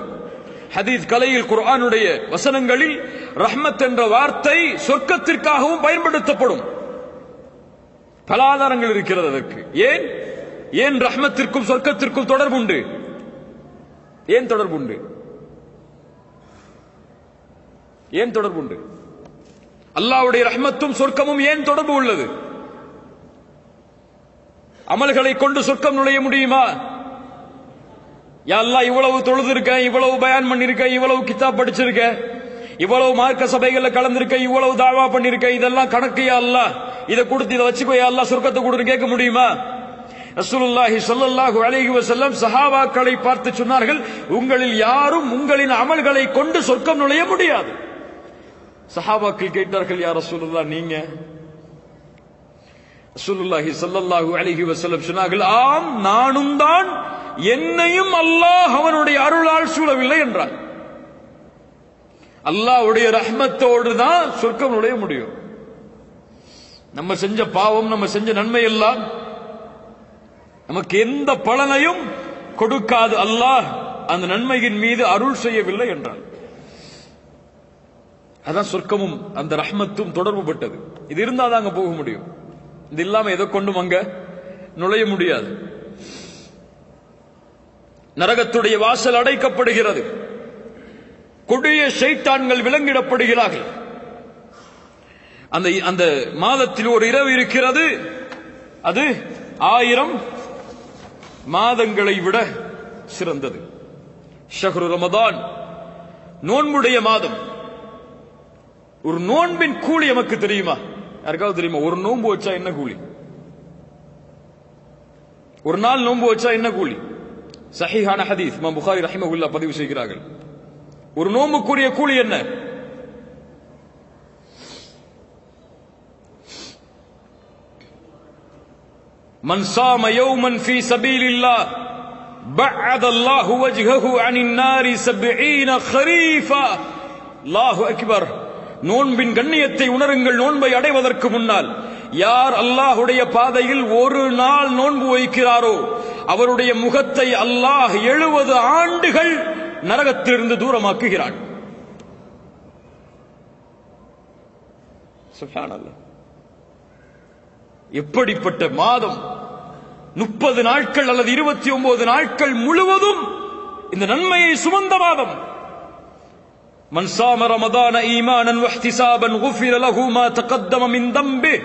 ஹதீஸ் கலையில் குர்ஆனுடைய வசனங்களில் ரஹ்மத் என்ற வார்த்தை சொர்க்கத்திற்காகவும் பயன்படுத்தப்படும். பல ஆதாரங்கள் இருக்கிறது அதற்கு. ஏன் ரஹ்மத்திற்கும் சொர்க்கத்திற்கும் தொடர்புண்டு? ஏன் தொடர்புண்டு? ஏன் தொடர்புண்டு? அல்லாஹ்வுடைய ரஹ்மத்தும் சொர்க்கமும் ஏன் தொடர்பு உள்ளது? அமல்களை கொண்டு சொர்க்கம் நுழைய முடியுமா? யா அல்லாஹ், இவ்வளவு தொழுதிருக்க, இவ்வளவு பயான் பண்ணிருக்க, இவ்வளவு கிதாப் படிச்சிருக்க, இவ்வளவு மார்க்க சபைகள்ல கலந்திருக்க, இவ்வளவு தாவா பண்ணிருக்க, இதெல்லாம் கணக்கு யா அல்லாஹ், இதை கொடுத்து இதை வச்சுக்கோ யா அல்லாஹ், சொர்க்கத்தை கொடுன்னு கேட்க முடியுமா? ரசூலுல்லாஹி ஸல்லல்லாஹு அலைஹி வஸல்லம் சஹாபாக்களை பார்த்து சொன்னார்கள், உங்களில் யாரும் உங்களின் அமல்களை கொண்டு சொர்க்கம் நுழைய முடியாது. சஹாபாக்கள் கேட்டார்கள், யா ரசூலுல்லாஹ் நீங்க? ரசூலுல்லாஹி ஸல்லல்லாஹு அலைஹி வஸல்லம் சொன்னார்கள், ஆம், நானும் தான், என்னையும் அல்லாஹ் அவனுடைய அருளால் சூழவில்லை என்றார். அல்லாஹ்வுடைய ரஹ்மத்தோடு தான் சொர்க்கம் நுழைய முடியும். நம்ம செஞ்ச பாவம், நம்ம செஞ்ச நன்மை எல்லாம் நமக்கு எந்த பலனையும் கொடுக்காது. அல்லாஹ் அந்த நன்மையின் மீது அருள் செய்யவில்லை என்றார். அதான் சொர்க்கமும் அந்த ரஹ்மத்தும் தொடர்பு பட்டது. இது இருந்தால் அங்க போக முடியும். இது இல்லாம எதை கொண்டும் அங்க நுழைய முடியாது. நரகத்துடைய வாசல் அடைக்கப்படுகிறது. கொடிய ஷைத்தான்கள் விலங்கிடப்படுகிறார்கள். அந்த மாதத்தில் ஒரு இரவு இருக்கிறது, அது 1000 மாதங்களை விட சிறந்தது. ஷஹ்ரு ரமதான், நோன்புடைய மாதம். ஒரு நோன்பின் கூலி நமக்கு தெரியுமா? யாருக்காவது தெரியுமா? ஒரு நோன்பு வச்சா என்ன கூலி? ஒரு நாள் நோன்பு வச்சா என்ன கூலி? சஹீஹான ஹதீஸ் இமாம் புகாரி ரஹிமஹுல்லாஹ் பதிவு செய்கிறார்கள். ஒரு நோன்புக்குரிய கூலி என்ன? மன் ஸாம யௌமன் ஃபீ ஸபீலில்லாஹ் பஅத அல்லாஹு வஜ்ஹஹு அனின் நாரி 70 கரீஃபா. அல்லாஹு அக்பர். நோன்பின் கண்ணியத்தை உணருங்கள். நோன்பை அடைவதற்கு முன்னால் யார் அல்லாஹ்வுடைய பாதையில் ஒரு நாள் நோன்பு வைக்கிறாரோ அவருடைய முகத்தை அல்லாஹ் 70 ஆண்டுகள் நரகத்திலிருந்து தூரமாக்குகிறான். சுப்ஹானல்லாஹ். எப்படிப்பட்ட மாதம்! 30 நாட்கள் அல்லது 29 நாட்கள் முழுவதும் இந்த நன்மையை சுமந்த மாதம். மன் ஸாம ரமதான ஈமானன் வஹ்திஸாபன் குஃபிர லஹு மா தகத்தம மின் தம்பி.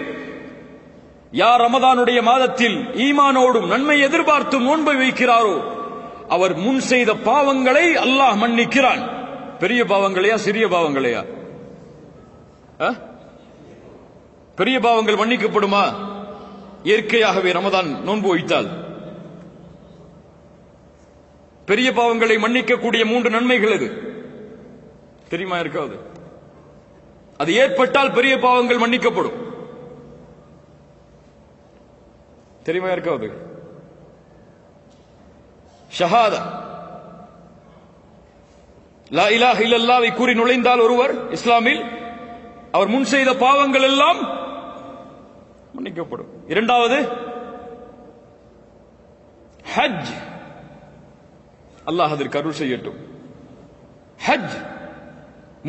யார் ரமதானுடைய மாதத்தில் ஈமானோடும் நன்மை எதிர்பார்த்தும் நோன்பை வைக்கிறாரோ அவர் முன் செய்த பாவங்களை அல்லாஹ் மன்னிக்கிறான். பெரிய பாவங்களையா சிறிய பாவங்களையா? பெரிய பாவங்கள் மன்னிக்கப்படுமா? இயற்கையாகவே ரமதான் நோன்பு வைத்தால் பெரிய பாவங்களை மன்னிக்கக்கூடிய 3 நன்மைகள் எது தெரியுமா? இருக்காது. அது ஏற்பட்டால் பெரிய பாவங்கள் மன்னிக்கப்படும். தெரியுமா? இருக்காது. ஷஹாதா, லா இலாஹ இல்லல்லாஹ்வை கூறி நுழைந்தால் ஒருவர் இஸ்லாமில் அவர் முன் செய்த பாவங்கள் எல்லாம் மன்னிக்கப்படும். இரண்டாவது ஹஜ். அல்லாஹ் அதற்கு அருள் செய்யட்டும். ஹஜ்.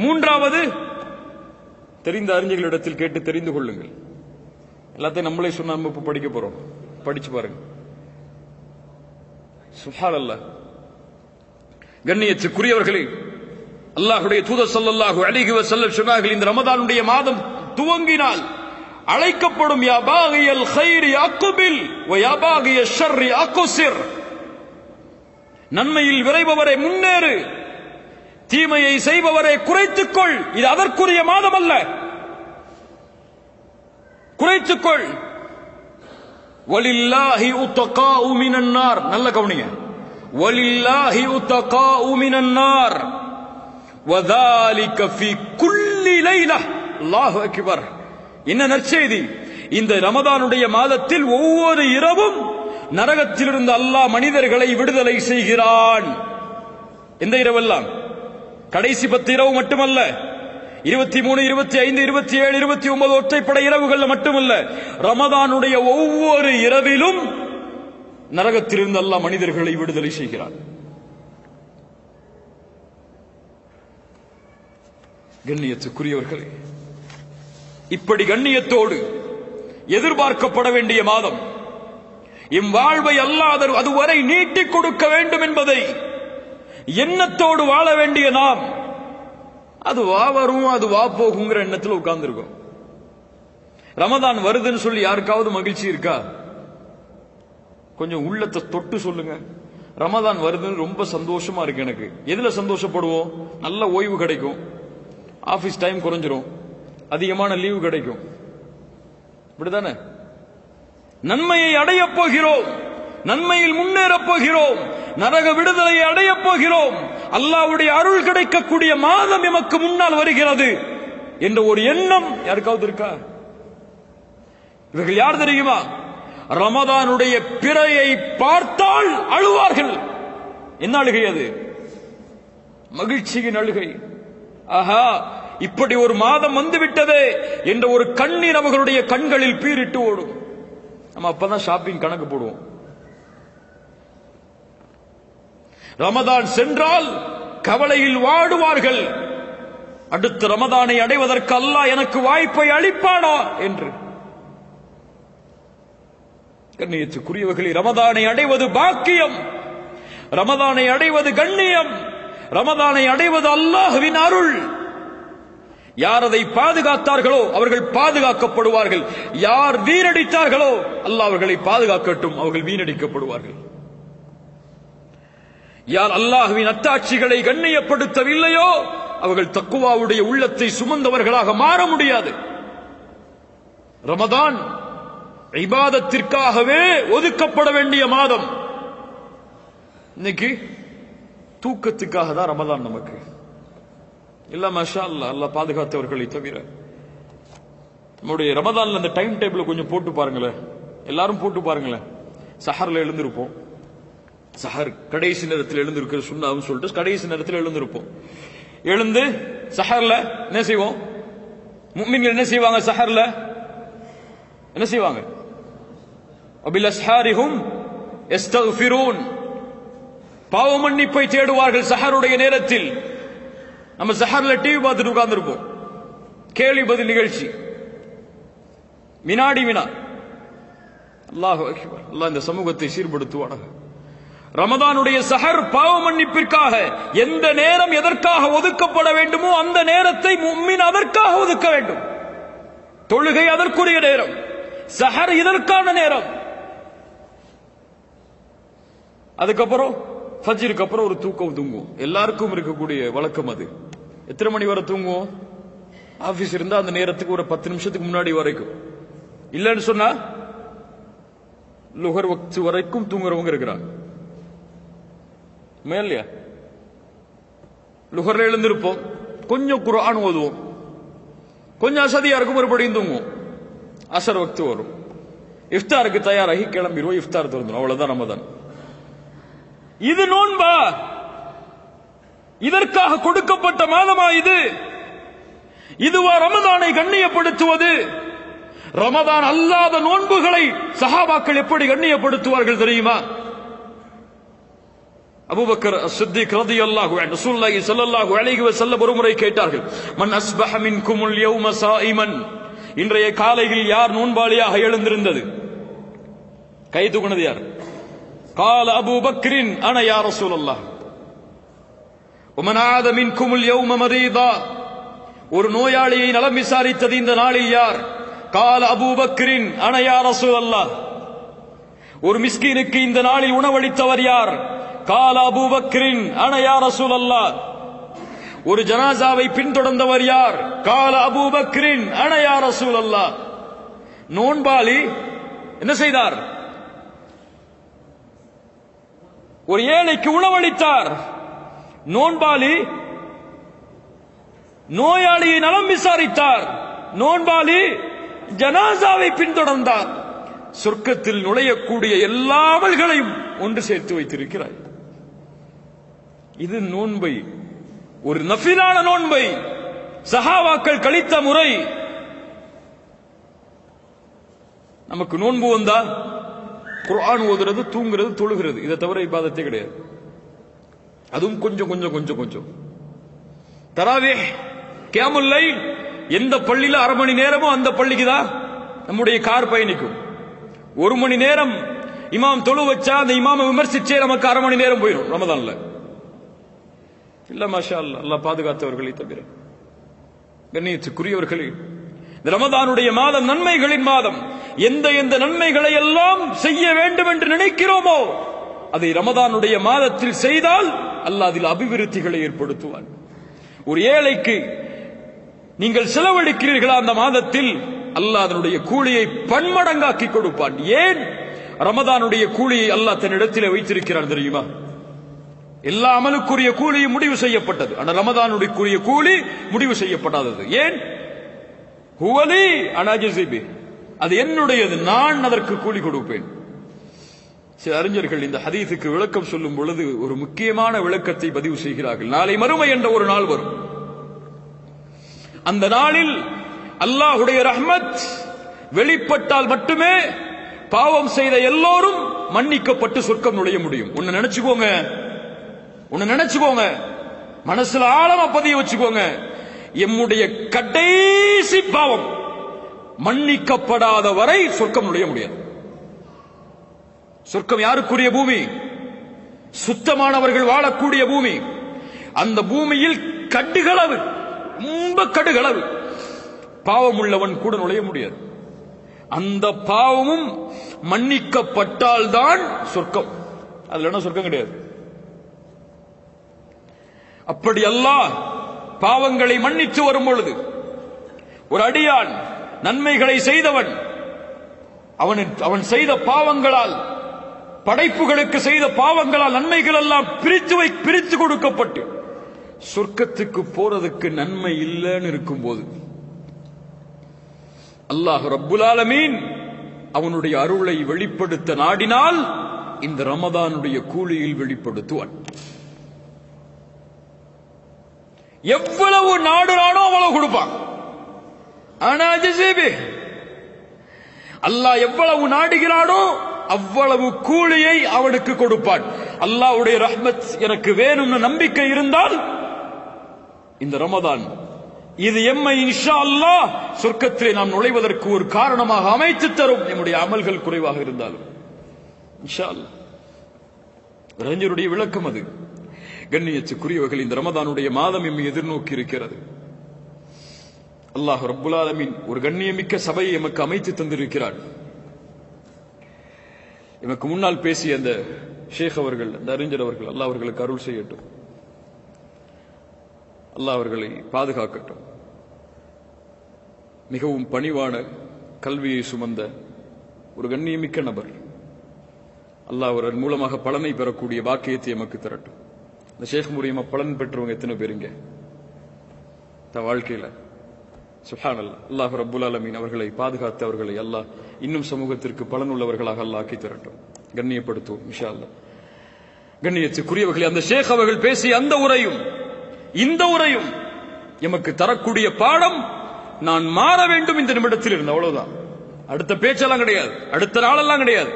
மூன்றாவது தெரிந்த அறிஞர்களிடத்தில் கேட்டு தெரிந்து கொள்ளுங்கள். எல்லாத்தையும் நம்மளே சொன்னா நம்ம இப்ப படிக்க போறோம். படிச்சு பாருங்க. சுப்ஹானல்லாஹ். கண்ணியத்துக்குரியவர்களே, அல்லாஹ்வுடைய தூதர் ஸல்லல்லாஹு அலைஹி வஸல்லம் சொன்னார்கள், இந்த ரமதானுடைய மாதம் துவங்கினால் அழைக்கப்படும் யா பாகியல் கைரி அக்பில் வ யா பாகிய ஷர்ரி அக்ஸிர். நன்மையில் விரைபவரே முன்னேறு, தீமையை செய்பவரே குறைத்துக்கொள். இது அதற்குரிய மாதம் அல்ல. குறைத்துக்கொள். வலில்லாஹி உத்தகாஉ மினன் நார். நல்ல கவனிங்க. வலில்லாஹி உத்தகாஉ மினன் நார் வதாலிக ஃபீ குல்லி லைலா. அல்லாஹு அக்பர். என்ன நற்செய்தி! இந்த ரமதானுடைய மாதத்தில் ஒவ்வொரு இரவும் நரகத்திலிருந்து அல்லாஹ் மனிதர்களை விடுதலை செய்கிறான். எந்த இரவெல்லாம்? கடைசி 10 இரவு மட்டுமல்ல, 23, 25, 27, 29 ஒற்றைப்படை இரவுகள் மட்டுமல்ல, ரமதானுடைய ஒவ்வொரு இரவிலும் நரகத்திலிருந்து அல்லாஹ் மனிதர்களை விடுதலை செய்கிறான். கண்ணியத்துக்குரியவர்களே, இப்படி கண்ணியத்தோடு எதிர்பார்க்கப்பட வேண்டிய மாதம், எம் வாழ்வை அல்லாஹ் அதுவரை நீட்டிக் கொடுக்க வேண்டும் என்பதை எண்ணத்தோடு வாழ வேண்டிய நாம், அது வா வரும் அது வா போகுங்கிற எண்ணத்தில் உட்கார்ந்து இருக்கோம். ரமதான் வருதுன்னு சொல்லி யாருக்காவது மகிழ்ச்சி இருக்கா? கொஞ்சம் உள்ளத்தை தொட்டு சொல்லுங்க. ரமதான் வருதுன்னு ரொம்ப சந்தோஷமா இருக்கு எனக்கு. எதுல சந்தோஷப்படுவோம்? நல்ல ஓய்வு கிடைக்கும், ஆபீஸ் டைம் குறைஞ்சிரும், அதிகமான லீவு கிடைக்கும். இப்படிதானே? நன்மையை அடையப் போகிறோம், நன்மையில் முன்னேறப் போகிறோம், நரக விடுதலையை அடையப் போகிறோம், அல்லாஹ்வுடைய அருள் கிடைக்கக்கூடிய மாதம் எமக்கு முன்னால் வருகிறது என்ற ஒரு எண்ணம் யாருக்காவது இருக்கா? இவர்கள் யார் தெரியுமா? ரமதானுடைய பிறையை பார்த்தால் அழுவார்கள். என்ன அழுகை அது? மகிழ்ச்சியின் அழுகை. ஆஹா, இப்படி ஒரு மாதம் வந்துவிட்டதே என்ற ஒரு கண்ணீர் அவர்களுடைய கண்களில் பீரிட்டு ஓடும். நம்ம அப்பதான் ஷாப்பிங் கணக்கு போடுவோம். ரமதான் சென்றால் கவலையில் வாடுவார்கள். அடுத்த ரமதானை அடைவதற்கு அல்லாஹ் எனக்கு வாய்ப்பை அளிப்பானா என்று. கண்ணியத்துக்குரியவர்களே, ரமதானை அடைவது பாக்கியம், ரமதானை அடைவது கண்ணியம், ரமதானை அடைவது அல்லாஹ்வின் அருள். யார் அதை பாதுகாத்தார்களோ அவர்கள் பாதுகாக்கப்படுவார்கள். யார் வீணடித்தார்களோ அல்லாஹ் அவர்களை பாதுகாக்கட்டும், அவர்கள் வீணடிக்கப்படுவார்கள். யார் அல்லாஹ்வின் அத்தாட்சிகளை கண்ணியப்படுத்தவில்லையோ அவர்கள் தக்குவாவுடைய உள்ளத்தை சுமந்தவர்களாக மாற முடியாது. ரமதான் இபாதத்திற்காகவே ஒதுக்கப்பட வேண்டிய மாதம். இன்னைக்கு தூக்கத்துக்காக தான் ரமதான் நமக்கு இல்ல. மாஷா அல்லாஹ், அல்லாஹ் பாதுகாத்தவர்களை தவிர. நம்முடைய ரமதான்ல அந்த டைம் டேபிள் கொஞ்சம் போட்டு பாருங்களேன், எல்லாரும் போட்டு பாருங்களேன். சஹர்ல எழுந்திருப்போம், சஹர் கடைசி நேரத்தில் எழுந்திருக்கிற சுண்ணாவும் சொல்லிட்டு கடைசி நேரத்தில் எழுந்திருப்போம். எழுந்து சஹர்ல என்ன செய்வோம்? முஃமின்கள் என்ன செய்வாங்க? சஹர்ல என்ன செய்வாங்க? வபில் அஸ்ஹாரிஹும் யஸ்தக்ஃபிரூன், பாவ மன்னிப்பை தேடுவார்கள் சஹருடைய நேரத்தில். நம்ம சஹர்ல டிவி பார்த்துட்டு உட்கார்ந்திருப்போம், கேள்வி பதில் நிகழ்ச்சி, வினாடி வினா. அல்லாஹ் அக்பர். அல்லாஹ் இந்த சமூகத்தை சீர்படுத்துவானாக. ரமதானுடைய சஹர் பாவ மன்னிப்பிற்காக எந்த நேரம் எதற்காக ஒதுக்கப்பட வேண்டுமோ அந்த நேரத்தை முஃமின் அதற்காக ஒதுக்க வேண்டும். தொழுகை அதற்குரிய நேரம், சஹர் இதற்கான நேரம். அதுக்கப்புறம் ஃபஜ்ருக்கு அப்புறம் ஒரு தூக்கம் தூங்குவோம். எல்லாருக்கும் இருக்கக்கூடிய வழக்கம் அது. எத்தனை மணி வரை தூங்குவோம்? ஆபீஸ் இருந்தா அந்த நேரத்துக்கு ஒரு 10 நிமிஷத்துக்கு முன்னாடி வரைக்கும். இல்லன்னு சொன்னா லுஹர் வக்த் வரைக்கும் தூங்குறவங்க இருக்கிறாங்க. மேலையா லுஹர்ல எழுந்திருப்போம், கொஞ்சம் குர்ஆன் ஓதுவோம், கொஞ்சம் அசதியா இருக்கும், மறுபடியும் தூங்குவோம். அசர் வக்த் வரும், இஃப்தாருக்கு தயாராகி கிளம்பிடுவோம், இஃப்தார் திறந்துடும். அவ்வளவுதான் ரமதான். இது நோன்பா? இதற்காக கொடுக்கப்பட்ட மாதமா இது? இதுவா ரமதானை கண்ணியப்படுத்துவது? ரமதான் அல்லாத நோன்புகளை சஹாபாக்கள் எப்படி கண்ணியப்படுத்துவார்கள் தெரியுமா? அபூபக்கர் அஸ்-சித்தீக் ரலியல்லாஹு அன்ஹு ரசூலுல்லாஹி ஸல்லல்லாஹு அலைஹி வஸல்லம் ஒருமுறை கேட்டார்கள், மன் அஸ்பஹ மின்குமுல் யௌம ஸாயிமன், இன்றைய காலையில் யார் நோன்பாளியாக எழுந்திருந்தது? கை தூக்குனது யார்? قال أبو بكر أنا يا رسول الله. ومن عاد منكم اليوم مريضا, ஒரு நோயாளியை நலம் விசாரித்தது இந்த நாளில் யார்? قال أبو بكر أنا يا رسول الله. ஒரு மிஸ்கீனுக்கு இந்த நாளில் உணவளித்தவர் யார்? قال أبو بكر أنا يا رسول الله. ஒரு ஜனாசாவை பின்தொடர்ந்தவர் யார்? قال أبو بكر أنا يا رسول الله. நோன்பாளி என்ன செய்தார்? ஒரு ஏழைக்கு உணவளித்தார். நோன்பாளி நோயாளியை நலம் விசாரித்தார். நோன்பாளி ஜனாசாவை பின்தொடர்ந்தார். சொர்க்கத்தில் நுழையக்கூடிய எல்லா அமல்களையும் ஒன்று சேர்த்து வைத்திருக்கிறார். இது நோன்பை, ஒரு நஃபிலான நோன்பை சஹாபாக்கள் கழித்த முறை. நமக்கு நோன்பு வந்தா குர்ஆன் ஓதுறது, தூங்குறது, தொழுகிறது, இதை தவிர இபாதத்தே கிடையாது. அதுவும் கொஞ்சம் கொஞ்சம் கொஞ்சம் கொஞ்சம். தராவீஹ், கியாமுல் லைல், எந்த பள்ளியில அரை மணி நேரமோ அந்த பள்ளிக்கு தான் நம்முடைய கார் பயணிக்கும். 1 மணி நேரம் இமாம் தொழு வச்சா அந்த இமாமை விமர்சிச்சே நமக்கு அரை மணி நேரம் போயிடும் ரமதான்ல. இல்ல மாஷா அல்லாஹ், அல்லாஹ் பாதுகாத்தவர்களை தவிர. கண்ணியத்துக்குரியவர்களே, இந்த ரமதானுடைய மாதம் நன்மைகளின் மாதம். எந்த எந்த நன்மைகளை எல்லாம் செய்ய வேண்டும் என்று நினைக்கிறோமோ அதை ரமதானுடைய மாதத்தில் செய்தால் அல்லாஹ் அதில் அபிவிருத்திகளை ஏற்படுத்துவான். ஒரு ஏழைக்கு நீங்கள் செலவழிக்கிறீர்களா அந்த மாதத்தில், அல்லாஹ் அதனுடைய கூலியை பன்மடங்காக்கி கொடுப்பான். ஏன்? ரமதானுடைய கூலியை அல்லாஹ் தன்னிடத்தில் வைத்திருக்கிறான் தெரியுமா? எல்லா அமலுக்குரிய கூலியும் முடிவு செய்யப்பட்டது, ஆனால் ரமதானுடைய கூலி முடிவு செய்யப்படாதது. ஏன்? ஹுவலி அனாஜிபி, அது என்னுடையது, நான் அதற்கு கூலி கொடுப்பேன். சில அறிஞர்கள் இந்த ஹதீஸுக்கு விளக்கம் சொல்லும் பொழுது ஒரு முக்கியமான விளக்கத்தை பதிவு செய்கிறார்கள். நாளை மறுமை என்ற ஒரு நாள் வரும். அந்த நாளில் அல்லாஹ்வுடைய ரஹ்மத் வெளிப்பட்டால் மட்டுமே பாவம் செய்த எல்லோரும் மன்னிக்கப்பட்டு சொர்க்கம் நுழைய முடியும். ஒன்னு நினைச்சுக்கோங்க, மனசுல ஆழமா பதிய வச்சுக்கோங்க. எம்முடைய கடைசி பாவம் மன்னிக்கப்படாத வரை சொர்க்கம் நுழைய முடியாது. சொர்க்கம் யாருக்குரிய பூமி? சுத்தமானவர்கள் வாழக்கூடிய பூமி. அந்த பூமியில் கடுகளவு, ரொம்ப கடுகளவு பாவம் உள்ளவன் கூட நுழைய முடியாது. அந்த பாவமும் மன்னிக்கப்பட்டால் தான் சொர்க்கம். அதுல என்ன சொர்க்கம் கிடையாது. அப்படி அல்லாஹ் பாவங்களை மன்னித்து வரும் பொழுது ஒரு அடியான் நன்மைகளை செய்தவன், அவன் செய்த பாவங்களால், படைப்புகளுக்கு செய்த பாவங்களால் நன்மைகள் எல்லாம் பிரித்து கொடுக்கப்பட்டு சொர்க்கத்துக்கு போறதுக்கு நன்மை இல்லைன்னு இருக்கும் போது அல்லாஹ் ரப்புல் ஆலமீன் அவனுடைய அருளை வெளிப்படுத்த நாடினால் இந்த ரமதானுடைய கூலியில் வெளிப்படுத்துவான். எவ்வளவு நாடுறானோ அவ்வளவு கொடுப்பான். ஆனா அல்லாஹ் எவ்வளவு நாடுகிறானோ அவ்வளவு கூலியை அவனுக்கு கொடுப்பான். அல்லாஹ்வுடைய ரஹ்மத் எனக்கு வேணும்னு நம்பிக்கை இருந்தால் இந்த ரமதான் இது எம்மை இன்ஷா அல்லாஹ் சொர்க்கத்திலே நாம் நுழைவதற்கு ஒரு காரணமாக அமைத்து தரும். நம்முடைய அமல்கள் குறைவாக இருந்தாலும் இன்ஷா அல்லாஹ். அறிஞருடைய விளக்கம் அது. கண்ணியத்துக்குரியவர்கள், இந்த ரமதானுடைய மாதம் எம்மை எதிர்நோக்கி இருக்கிறது. அல்லாஹ் ரப்புல் ஆலமீன் ஒரு கண்ணியமிக்க சபையை எமக்கு அமைத்து தந்திருக்கிறார். எமக்கு முன்னால் பேசிய அந்த ஷேக் அவர்கள், அந்த அறிஞர் அவர்கள், அல்லாஹ் அவர்களுக்கு அருள் செய்யட்டும், அல்லாஹ் அவர்களை பாதுகாக்கட்டும். மிகவும் பணிவான கல்வியை சுமந்த ஒரு கண்ணியமிக்க நபர். அல்லாஹ் அவர்கள் மூலமாக பலனை பெறக்கூடிய பாக்கியத்தை எமக்கு தரட்டும். இந்த ஷேக் மூலியமா பலன் பெற்றவங்க எத்தனை பேருங்க வாழ்க்கையில? சுப்ஹானல்லாஹ். அல்லாஹ் ரப்புல் ஆலமீன் அவர்களை பாதுகாத்து அவர்களை அல்லாஹ் இன்னும் சமூகத்திற்கு பலனுள்ளவர்களாக அல்லாஹ் ஆக்கி தரட்டும், கண்ணியப்படுத்துவோம் இன்ஷா அல்லாஹ். கண்ணியத்துக்குரியவர்களே, அந்த ஷேக் அவர்கள் பேசிய அந்த உரையும் இந்த உரையும் எமக்கு தரக்கூடிய பாடம், நான் மாற வேண்டும் இந்த நிமிடத்தில் இருந்து, அவ்வளவுதான். அடுத்த பேச்செல்லாம் கிடையாது, அடுத்த நாளெல்லாம் கிடையாது.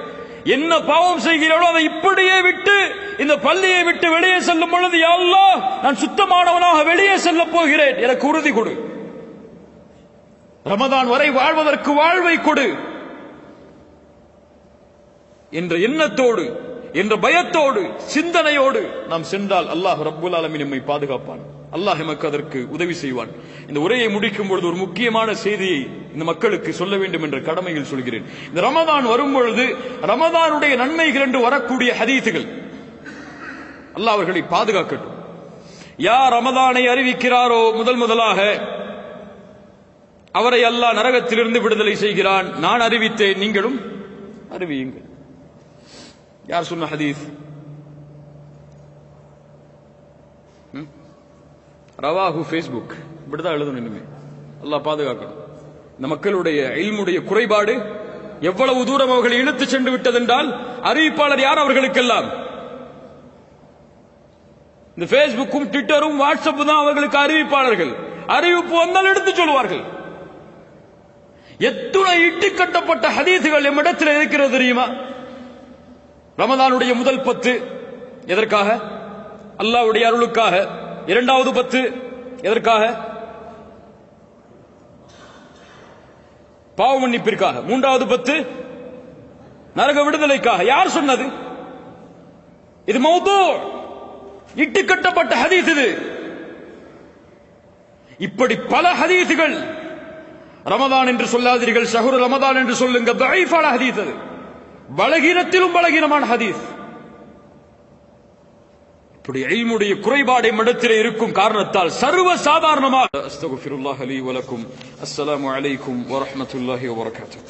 என்ன பாவம் செய்கிறோம் அதை இப்படியே விட்டு இந்த பள்ளியை விட்டு வெளியே செல்லும் பொழுது, யா அல்லாஹ் நான் சுத்தமானவனாக வெளியே செல்ல போகிறேன், எனக்கு உறுதி கொடு. ரமதான் வரை வாழ்வதற்கு வாழ்வை கொடு என்ற எண்ணத்தோடு, என்ற பயத்தோடு, சிந்தனையோடு நாம் சென்றால் அல்லாஹ் ரப்புல் ஆலமீன் நம்மை பாதுகாப்பான். அல்லாஹ் எமக்கு அதற்கு உதவி செய்வான். இந்த உரையை முடிக்கும் பொழுது ஒரு முக்கியமான செய்தியை இந்த மக்களுக்கு சொல்ல வேண்டும் என்ற கடமையில் சொல்கிறேன். இந்த ரமதான் வரும் பொழுது ரமதானுடைய நன்மைகள் என்று வரக்கூடிய ஹதீசுகள், அல்லாஹ் அவர்களை பாதுகாக்கட்டும். யார் ரமதானை அறிவிக்கிறாரோ முதலாக அவரை அல்லாஹ் நரகத்திலிருந்து விடுதலை செய்கிறான். நான் அறிவித்தேன், நீங்களும் அறிவியுங்கள். யார் சொன்ன ஹதீஸ்? ரவாஹு ஃபேஸ்புக். இப்படிதான் எழுதணும் இனிமே. அல்லாஹ் பாதுகாக்கணும். இந்த மக்களுடைய இல்முடைய குறைபாடு எவ்வளவு தூரம் அவர்களை இழுத்து சென்று விட்டதென்றால், அறிவிப்பாளர் யார் அவர்களுக்கெல்லாம்? இந்த ஃபேஸ்புக்கும் ட்விட்டரும் வாட்ஸ்அப் தான் அவர்களுக்கு அறிவிப்பாளர்கள். அறிவிப்பு வந்தால் எடுத்து சொல்வார்கள். எத்துணை இட்டு கட்டப்பட்ட ஹதீசுகள் எம்மிடத்தில் இருக்கிறது தெரியுமா? ரமதானுடைய முதல் 10 எதற்காக? அல்லாஹ்வுடைய அருளுக்காக. இரண்டாவது 10 எதற்காக? பாவ மன்னிப்பிற்காக. மூன்றாவது 10 நரக விடுதலைக்காக. யார் சொன்னது? இது மௌது, இட்டு கட்டப்பட்ட ஹதீஸ். இது இப்படி பல ஹதீசுகள். ரமதான் என்று சொல்லாதீர்கள், ஷஹ்ரு ரமதான் என்று சொல்லுங்க. தஈஃபான ஹதீஸ் அது, பலகீனத்திலும் பலகீனமான ஹதீஸ். இப்படி இல்முடைய குறைபாடு இடத்திலே இருக்கும் காரணத்தால் சர்வ சாதாரணமாக அஸ்தக்ஃபிருல்லாஹ் லீ வ லக்கும். அஸ்ஸலாமு அலைக்கும் வ ரஹ்மத்துல்லாஹி வ பரகாத்துஹு.